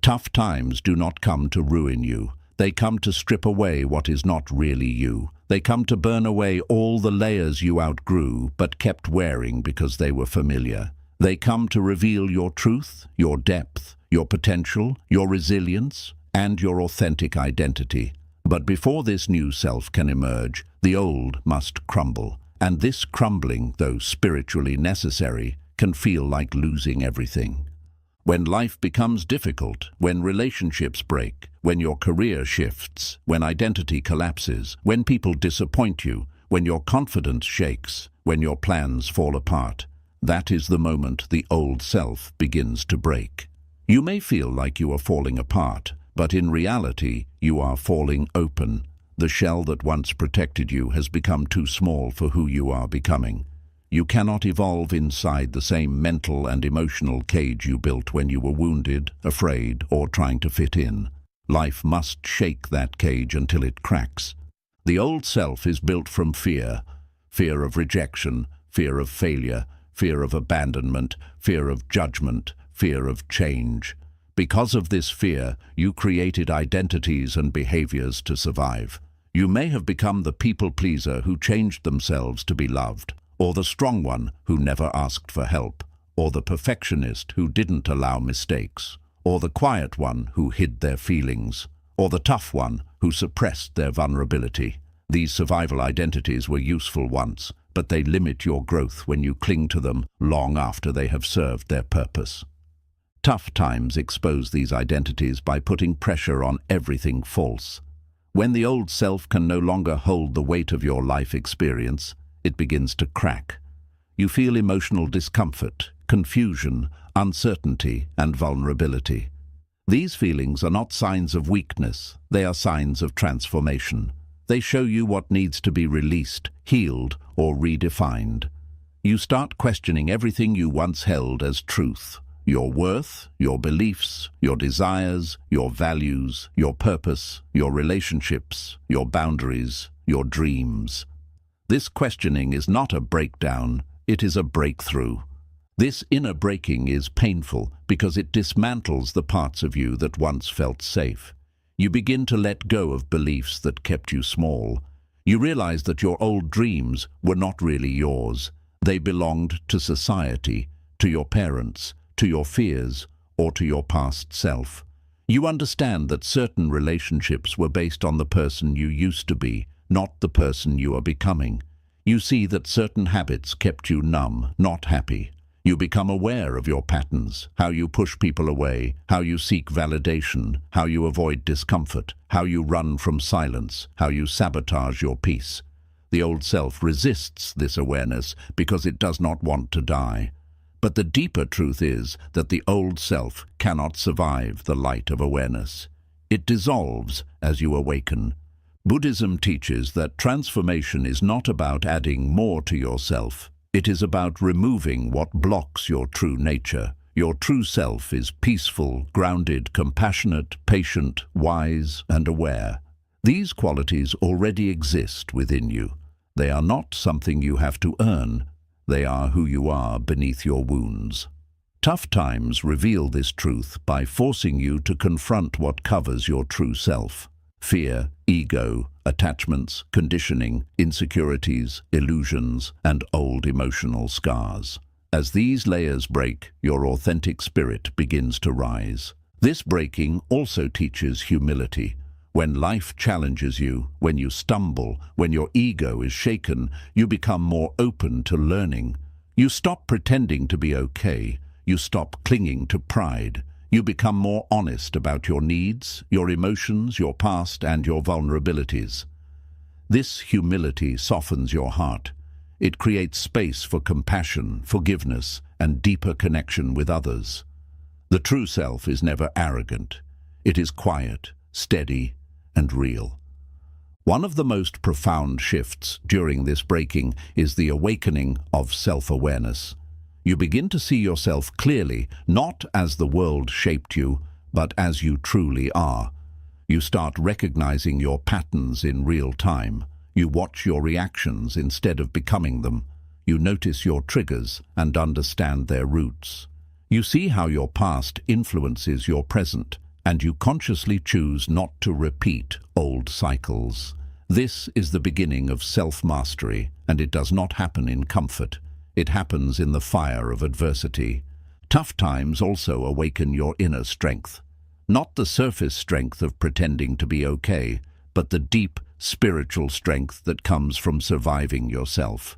Tough times do not come to ruin you. They come to strip away what is not really you. They come to burn away all the layers you outgrew but kept wearing because they were familiar. They come to reveal your truth, your depth, your potential, your resilience, and your authentic identity. But before this new self can emerge, the old must crumble. And this crumbling, though spiritually necessary, can feel like losing everything. When life becomes difficult, when relationships break, when your career shifts, when identity collapses, when people disappoint you, when your confidence shakes, when your plans fall apart, that is the moment the old self begins to break. You may feel like you are falling apart, but in reality, you are falling open. The shell that once protected you has become too small for who you are becoming. You cannot evolve inside the same mental and emotional cage you built when you were wounded, afraid, or trying to fit in. Life must shake that cage until it cracks. The old self is built from fear. Fear of rejection, fear of failure, fear of abandonment, fear of judgment, fear of change. Because of this fear, you created identities and behaviors to survive. You may have become the people-pleaser who changed themselves to be loved, or the strong one who never asked for help, or the perfectionist who didn't allow mistakes, or the quiet one who hid their feelings, or the tough one who suppressed their vulnerability. These survival identities were useful once, but they limit your growth when you cling to them long after they have served their purpose. Tough times expose these identities by putting pressure on everything false. When the old self can no longer hold the weight of your life experience, it begins to crack. You feel emotional discomfort, confusion, uncertainty, and vulnerability. These feelings are not signs of weakness, they are signs of transformation. They show you what needs to be released, healed, or redefined. You start questioning everything you once held as truth. Your worth, your beliefs, your desires, your values, your purpose, your relationships, your boundaries, your dreams. This questioning is not a breakdown, it is a breakthrough. This inner breaking is painful because it dismantles the parts of you that once felt safe. You begin to let go of beliefs that kept you small. You realize that your old dreams were not really yours. They belonged to society, to your parents, to your fears, or to your past self. You understand that certain relationships were based on the person you used to be, not the person you are becoming. You see that certain habits kept you numb, not happy. You become aware of your patterns, how you push people away, how you seek validation, how you avoid discomfort, how you run from silence, how you sabotage your peace. The old self resists this awareness because it does not want to die. But the deeper truth is that the old self cannot survive the light of awareness. It dissolves as you awaken. Buddhism teaches that transformation is not about adding more to yourself. It is about removing what blocks your true nature. Your true self is peaceful, grounded, compassionate, patient, wise, and aware. These qualities already exist within you. They are not something you have to earn. They are who you are beneath your wounds. Tough times reveal this truth by forcing you to confront what covers your true self. Fear, ego, attachments, conditioning, insecurities, illusions, and old emotional scars. As these layers break, your authentic spirit begins to rise. This breaking also teaches humility. When life challenges you, when you stumble, when your ego is shaken, you become more open to learning. You stop pretending to be okay. You stop clinging to pride. You become more honest about your needs, your emotions, your past, and your vulnerabilities. This humility softens your heart. It creates space for compassion, forgiveness, and deeper connection with others. The true self is never arrogant. It is quiet, steady, and real. One of the most profound shifts during this breaking is the awakening of self-awareness. You begin to see yourself clearly, not as the world shaped you, but as you truly are. You start recognizing your patterns in real time. You watch your reactions instead of becoming them. You notice your triggers and understand their roots. You see how your past influences your present, and you consciously choose not to repeat old cycles. This is the beginning of self-mastery, and it does not happen in comfort. It happens in the fire of adversity. Tough times also awaken your inner strength. Not the surface strength of pretending to be okay, but the deep, spiritual strength that comes from surviving yourself.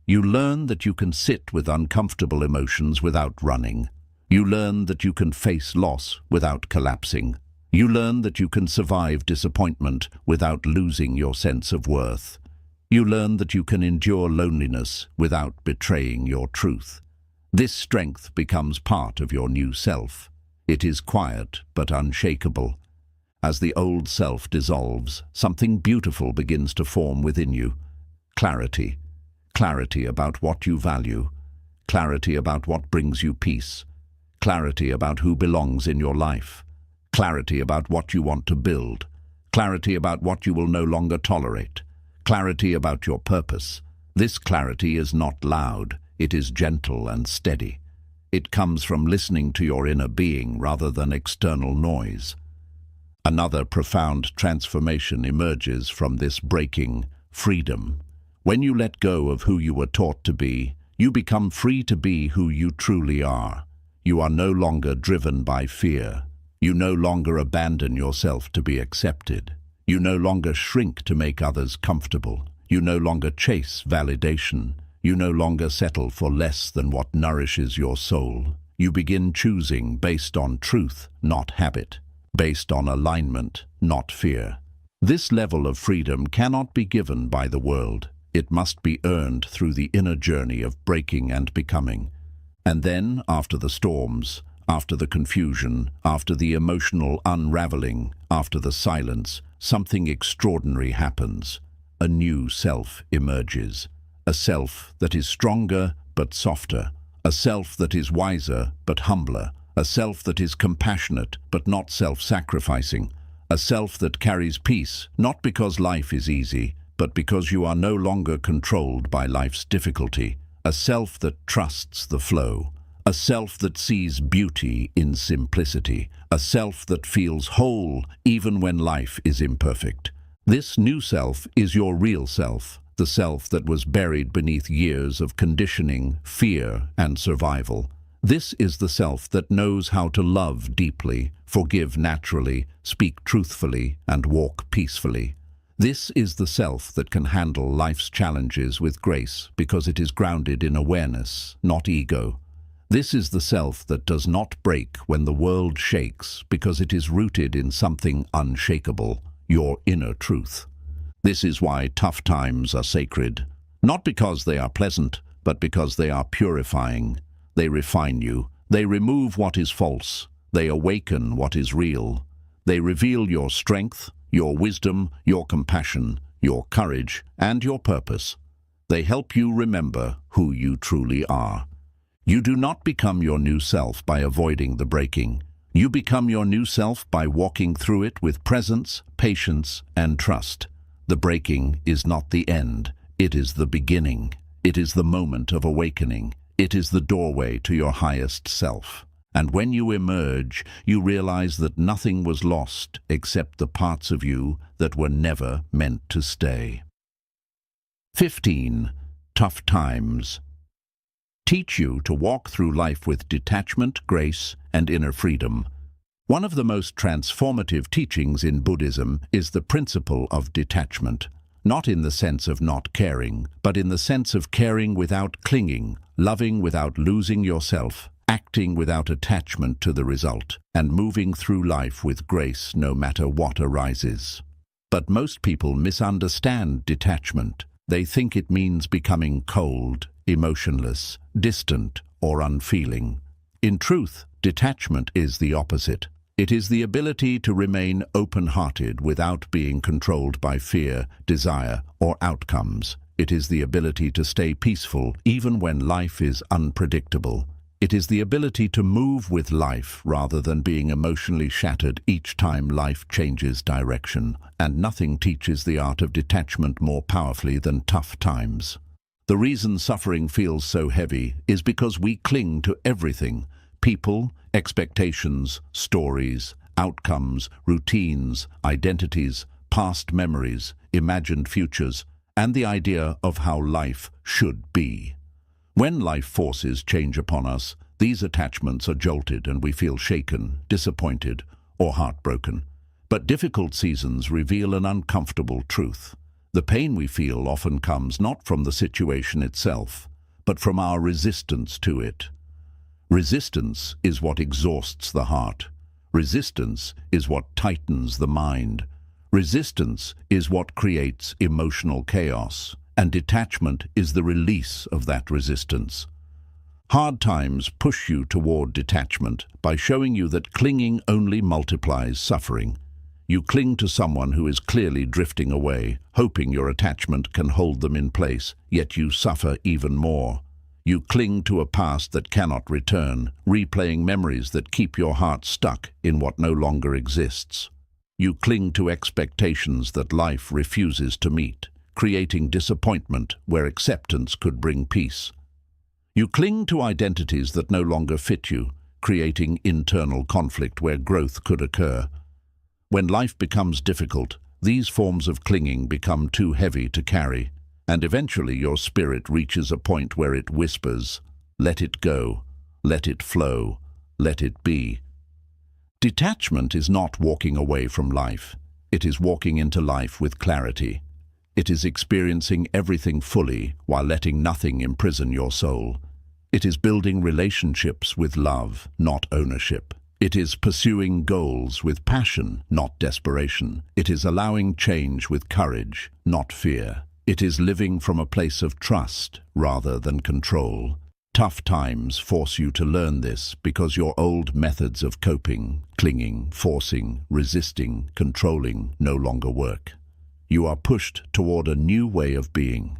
You learn that you can sit with uncomfortable emotions without running. You learn that you can face loss without collapsing. You learn that you can survive disappointment without losing your sense of worth. You learn that you can endure loneliness without betraying your truth. This strength becomes part of your new self. It is quiet but unshakable. As the old self dissolves, something beautiful begins to form within you. Clarity. Clarity about what you value. Clarity about what brings you peace. Clarity about who belongs in your life. Clarity about what you want to build. Clarity about what you will no longer tolerate. Clarity about your purpose. This clarity is not loud. It is gentle and steady. It comes from listening to your inner being rather than external noise. Another profound transformation emerges from this breaking: freedom. When you let go of who you were taught to be, you become free to be who you truly are. You are no longer driven by fear. You no longer abandon yourself to be accepted. You no longer shrink to make others comfortable. You no longer chase validation. You no longer settle for less than what nourishes your soul. You begin choosing based on truth, not habit. Based on alignment, not fear. This level of freedom cannot be given by the world. It must be earned through the inner journey of breaking and becoming. And then, after the storms, after the confusion, after the emotional unraveling, after the silence, something extraordinary happens. A new self emerges. A self that is stronger but softer. A self that is wiser but humbler. A self that is compassionate but not self-sacrificing. A self that carries peace, not because life is easy, but because you are no longer controlled by life's difficulty. A self that trusts the flow. A self that sees beauty in simplicity. A self that feels whole even when life is imperfect. This new self is your real self, the self that was buried beneath years of conditioning, fear, and survival. This is the self that knows how to love deeply, forgive naturally, speak truthfully, and walk peacefully. This is the self that can handle life's challenges with grace because it is grounded in awareness, not ego. This is the self that does not break when the world shakes because it is rooted in something unshakable, your inner truth. This is why tough times are sacred, not because they are pleasant, but because they are purifying. They refine you. They remove what is false. They awaken what is real. They reveal your strength, your wisdom, your compassion, your courage, and your purpose. They help you remember who you truly are. You do not become your new self by avoiding the breaking. You become your new self by walking through it with presence, patience, and trust. The breaking is not the end, it is the beginning. It is the moment of awakening. It is the doorway to your highest self. And when you emerge, you realize that nothing was lost except the parts of you that were never meant to stay. 15. Tough times. Teach you to walk through life with detachment, grace, and inner freedom. One of the most transformative teachings in Buddhism is the principle of detachment, not in the sense of not caring, but in the sense of caring without clinging, loving without losing yourself, acting without attachment to the result, and moving through life with grace no matter what arises. But most people misunderstand detachment. They think it means becoming cold, emotionless, distant, or unfeeling. In truth, detachment is the opposite. It is the ability to remain open-hearted without being controlled by fear, desire, or outcomes. It is the ability to stay peaceful even when life is unpredictable. It is the ability to move with life rather than being emotionally shattered each time life changes direction. And nothing teaches the art of detachment more powerfully than tough times. The reason suffering feels so heavy is because we cling to everything: people, expectations, stories, outcomes, routines, identities, past memories, imagined futures, and the idea of how life should be. When life forces change upon us, these attachments are jolted and we feel shaken, disappointed, or heartbroken. But difficult seasons reveal an uncomfortable truth. The pain we feel often comes not from the situation itself, but from our resistance to it. Resistance is what exhausts the heart. Resistance is what tightens the mind. Resistance is what creates emotional chaos, and detachment is the release of that resistance. Hard times push you toward detachment by showing you that clinging only multiplies suffering. You cling to someone who is clearly drifting away, hoping your attachment can hold them in place, yet you suffer even more. You cling to a past that cannot return, replaying memories that keep your heart stuck in what no longer exists. You cling to expectations that life refuses to meet, creating disappointment where acceptance could bring peace. You cling to identities that no longer fit you, creating internal conflict where growth could occur. When life becomes difficult, these forms of clinging become too heavy to carry, and eventually your spirit reaches a point where it whispers, "Let it go, let it flow, let it be." Detachment is not walking away from life. It is walking into life with clarity. It is experiencing everything fully while letting nothing imprison your soul. It is building relationships with love, not ownership. It is pursuing goals with passion, not desperation. It is allowing change with courage, not fear. It is living from a place of trust rather than control. Tough times force you to learn this because your old methods of coping, clinging, forcing, resisting, controlling no longer work. You are pushed toward a new way of being.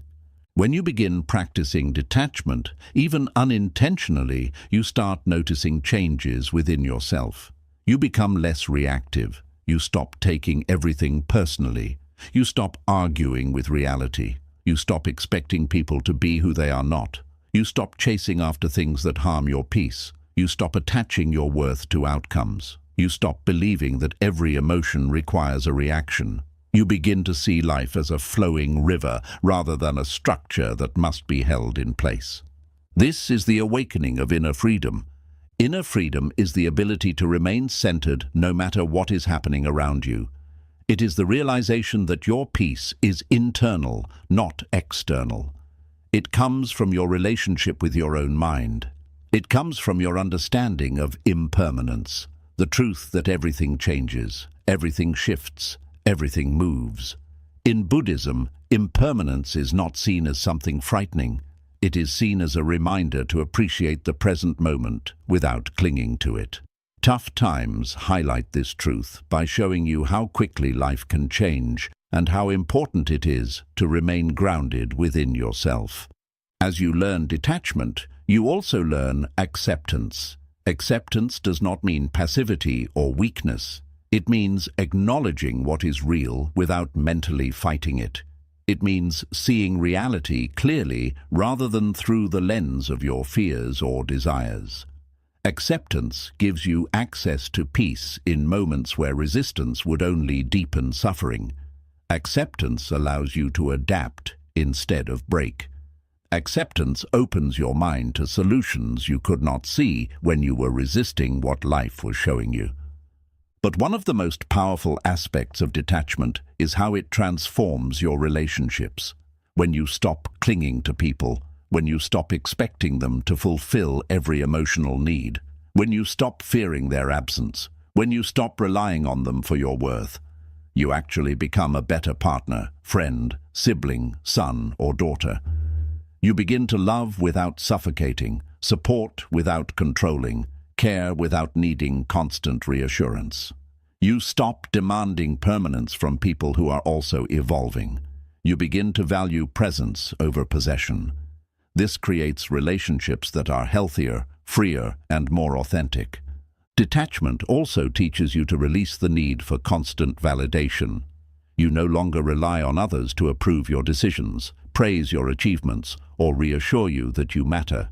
When you begin practicing detachment, even unintentionally, you start noticing changes within yourself. You become less reactive. You stop taking everything personally. You stop arguing with reality. You stop expecting people to be who they are not. You stop chasing after things that harm your peace. You stop attaching your worth to outcomes. You stop believing that every emotion requires a reaction. You begin to see life as a flowing river rather than a structure that must be held in place. This is the awakening of inner freedom. Inner freedom is the ability to remain centered no matter what is happening around you. It is the realization that your peace is internal, not external. It comes from your relationship with your own mind. It comes from your understanding of impermanence, the truth that everything changes, everything shifts, everything moves. In Buddhism, impermanence is not seen as something frightening. It is seen as a reminder to appreciate the present moment without clinging to it. Tough times highlight this truth by showing you how quickly life can change and how important it is to remain grounded within yourself. As you learn detachment, you also learn acceptance. Acceptance does not mean passivity or weakness. It means acknowledging what is real without mentally fighting it. It means seeing reality clearly rather than through the lens of your fears or desires. Acceptance gives you access to peace in moments where resistance would only deepen suffering. Acceptance allows you to adapt instead of break. Acceptance opens your mind to solutions you could not see when you were resisting what life was showing you. But one of the most powerful aspects of detachment is how it transforms your relationships. When you stop clinging to people, when you stop expecting them to fulfill every emotional need, when you stop fearing their absence, when you stop relying on them for your worth, you actually become a better partner, friend, sibling, son, or daughter. You begin to love without suffocating, support without controlling, care without needing constant reassurance. You stop demanding permanence from people who are also evolving. You begin to value presence over possession. This creates relationships that are healthier, freer, and more authentic. Detachment also teaches you to release the need for constant validation. You no longer rely on others to approve your decisions, praise your achievements, or reassure you that you matter.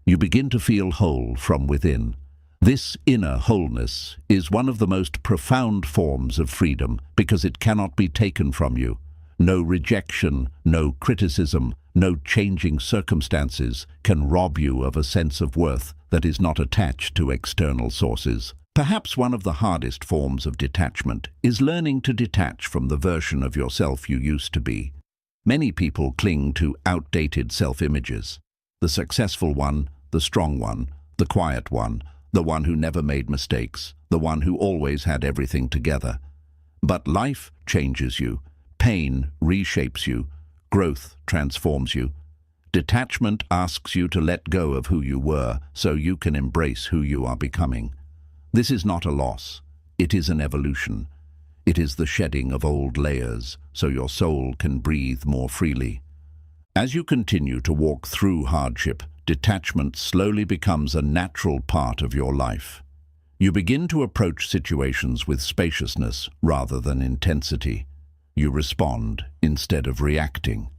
You begin to feel whole from within. This inner wholeness is one of the most profound forms of freedom because it cannot be taken from you. No rejection, no criticism, no changing circumstances can rob you of a sense of worth that is not attached to external sources. Perhaps one of the hardest forms of detachment is learning to detach from the version of yourself you used to be. Many people cling to outdated self-images. The successful one, the strong one, the quiet one, the one who never made mistakes, the one who always had everything together. But life changes you. Pain reshapes you. Growth transforms you. Detachment asks you to let go of who you were so you can embrace who you are becoming. This is not a loss. It is an evolution. It is the shedding of old layers so your soul can breathe more freely. As you continue to walk through hardship, detachment slowly becomes a natural part of your life. You begin to approach situations with spaciousness rather than intensity. You respond instead of reacting.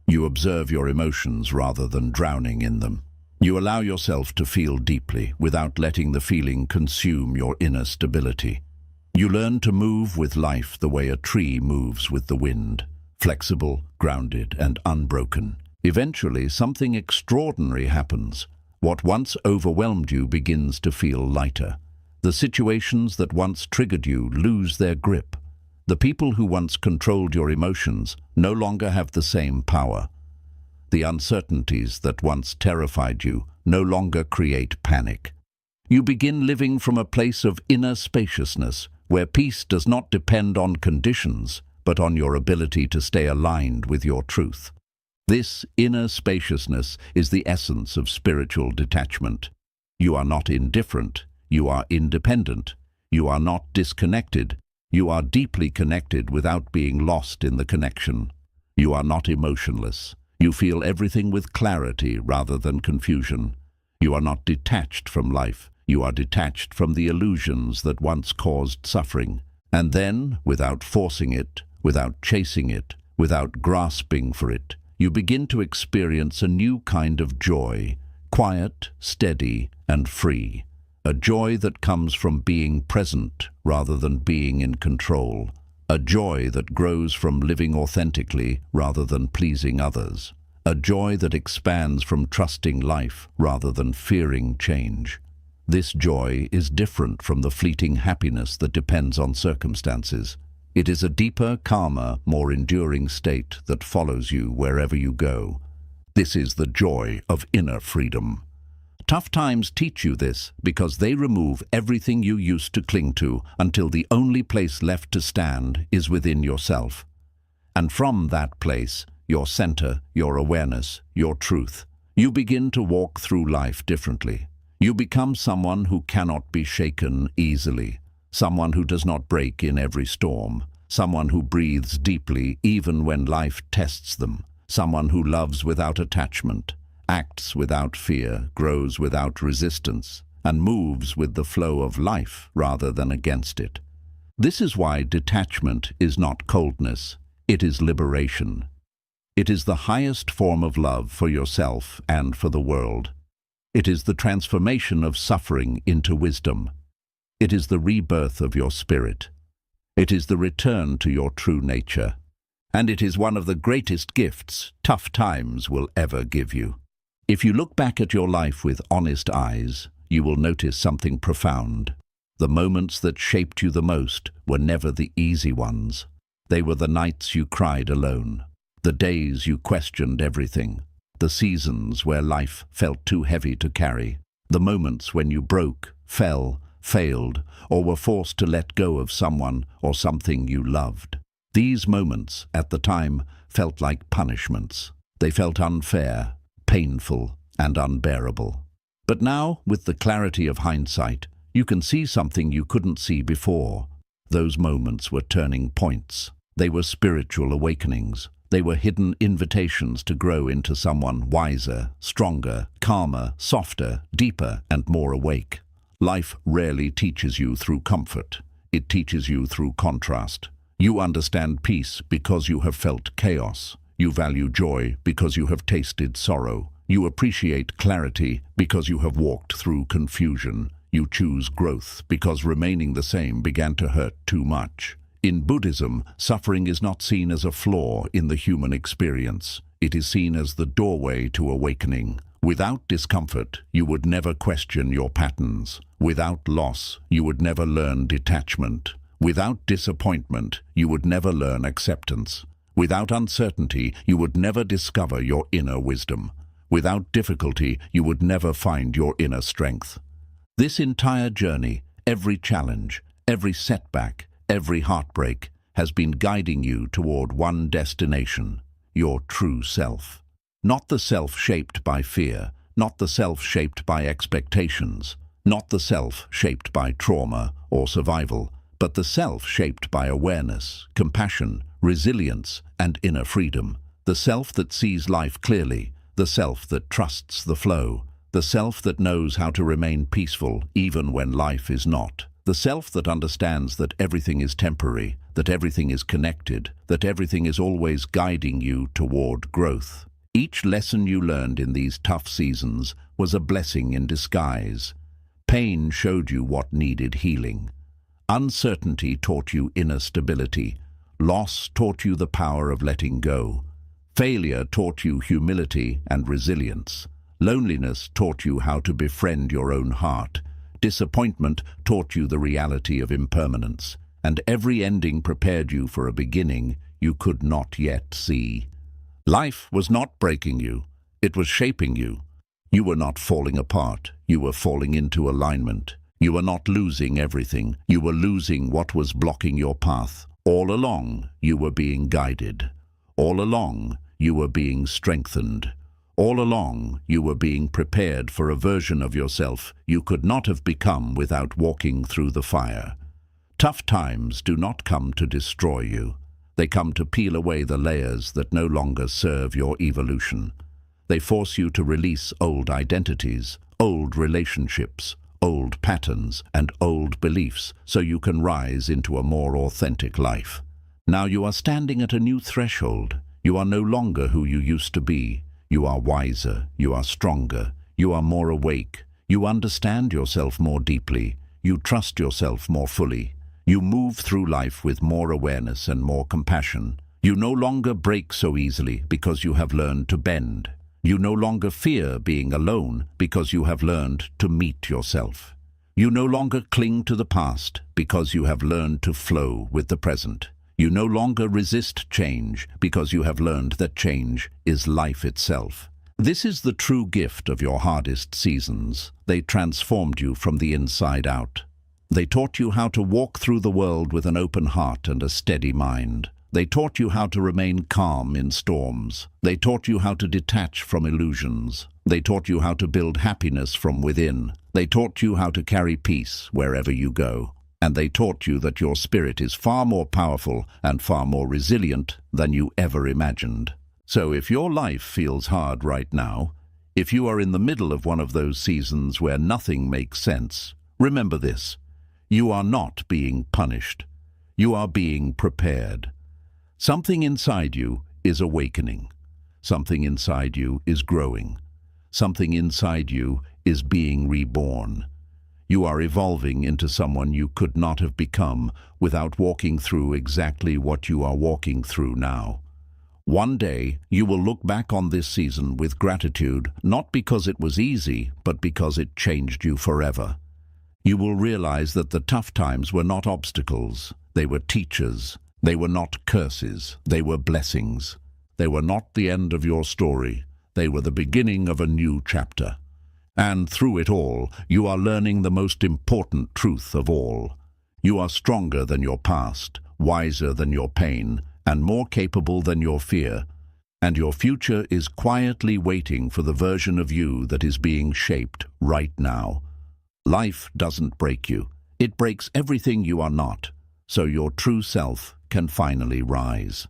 You observe your emotions rather than drowning in them. You allow yourself to feel deeply without letting the feeling consume your inner stability. You learn to move with life the way a tree moves with the wind, flexible, grounded, and unbroken. Eventually, something extraordinary happens. What once overwhelmed you begins to feel lighter. The situations that once triggered you lose their grip. The people who once controlled your emotions no longer have the same power. The uncertainties that once terrified you no longer create panic. You begin living from a place of inner spaciousness, where peace does not depend on conditions, but on your ability to stay aligned with your truth. This inner spaciousness is the essence of spiritual detachment. You are not indifferent. You are independent. You are not disconnected. You are deeply connected without being lost in the connection. You are not emotionless. You feel everything with clarity rather than confusion. You are not detached from life. You are detached from the illusions that once caused suffering. And then, without forcing it, without chasing it, without grasping for it, you begin to experience a new kind of joy, quiet, steady, and free. A joy that comes from being present rather than being in control. A joy that grows from living authentically rather than pleasing others. A joy that expands from trusting life rather than fearing change. This joy is different from the fleeting happiness that depends on circumstances. It is a deeper, calmer, more enduring state that follows you wherever you go. This is the joy of inner freedom. Tough times teach you this because they remove everything you used to cling to until the only place left to stand is within yourself. And from that place, your center, your awareness, your truth, you begin to walk through life differently. You become someone who cannot be shaken easily, someone who does not break in every storm, someone who breathes deeply even when life tests them, someone who loves without attachment, acts without fear, grows without resistance, and moves with the flow of life rather than against it. This is why detachment is not coldness, it is liberation. It is the highest form of love for yourself and for the world. It is the transformation of suffering into wisdom. It is the rebirth of your spirit. It is the return to your true nature. And it is one of the greatest gifts tough times will ever give you. If you look back at your life with honest eyes, you will notice something profound. The moments that shaped you the most were never the easy ones. They were the nights you cried alone, the days you questioned everything, the seasons where life felt too heavy to carry, the moments when you broke, fell, failed, or were forced to let go of someone or something you loved. These moments, at the time, felt like punishments. They felt unfair, painful, and unbearable. But now, with the clarity of hindsight, you can see something you couldn't see before. Those moments were turning points. They were spiritual awakenings. They were hidden invitations to grow into someone wiser, stronger, calmer, softer, deeper, and more awake. Life rarely teaches you through comfort. It teaches you through contrast. You understand peace because you have felt chaos. You value joy because you have tasted sorrow. You appreciate clarity because you have walked through confusion. You choose growth because remaining the same began to hurt too much. In Buddhism, suffering is not seen as a flaw in the human experience. It is seen as the doorway to awakening. Without discomfort, you would never question your patterns. Without loss, you would never learn detachment. Without disappointment, you would never learn acceptance. Without uncertainty, you would never discover your inner wisdom. Without difficulty, you would never find your inner strength. This entire journey, every challenge, every setback, every heartbreak, has been guiding you toward one destination, your true self. Not the self shaped by fear, not the self shaped by expectations, not the self shaped by trauma or survival, but the self shaped by awareness, compassion, resilience, and inner freedom. The self that sees life clearly, the self that trusts the flow, the self that knows how to remain peaceful even when life is not. The self that understands that everything is temporary, that everything is connected, that everything is always guiding you toward growth. Each lesson you learned in these tough seasons was a blessing in disguise. Pain showed you what needed healing. Uncertainty taught you inner stability. Loss taught you the power of letting go. Failure taught you humility and resilience. Loneliness taught you how to befriend your own heart. Disappointment taught you the reality of impermanence. And every ending prepared you for a beginning you could not yet see. Life was not breaking you. It was shaping you. You were not falling apart. You were falling into alignment. You were not losing everything. You were losing what was blocking your path. All along, you were being guided. All along, you were being strengthened. All along, you were being prepared for a version of yourself you could not have become without walking through the fire. Tough times do not come to destroy you. They come to peel away the layers that no longer serve your evolution. They force you to release old identities, old relationships, old patterns, and old beliefs so you can rise into a more authentic life. Now you are standing at a new threshold. You are no longer who you used to be. You are wiser, you are stronger, you are more awake. You understand yourself more deeply. You trust yourself more fully. You move through life with more awareness and more compassion. You no longer break so easily because you have learned to bend. You no longer fear being alone because you have learned to meet yourself. You no longer cling to the past because you have learned to flow with the present. You no longer resist change because you have learned that change is life itself. This is the true gift of your hardest seasons. They transformed you from the inside out. They taught you how to walk through the world with an open heart and a steady mind. They taught you how to remain calm in storms. They taught you how to detach from illusions. They taught you how to build happiness from within. They taught you how to carry peace wherever you go. And they taught you that your spirit is far more powerful and far more resilient than you ever imagined. So if your life feels hard right now, If you are in the middle of one of those seasons where nothing makes sense, remember this: you are not being punished. You are being prepared. Something inside you is awakening. Something inside you is growing. Something inside you is being reborn. You are evolving into someone you could not have become without walking through exactly what you are walking through now. One day, you will look back on this season with gratitude, not because it was easy, but because it changed you forever. You will realize that the tough times were not obstacles. They were teachers. They were not curses. They were blessings. They were not the end of your story. They were the beginning of a new chapter. And through it all, you are learning the most important truth of all. You are stronger than your past, wiser than your pain, and more capable than your fear. And your future is quietly waiting for the version of you that is being shaped right now. Life doesn't break you. It breaks everything you are not, so your true self can finally rise.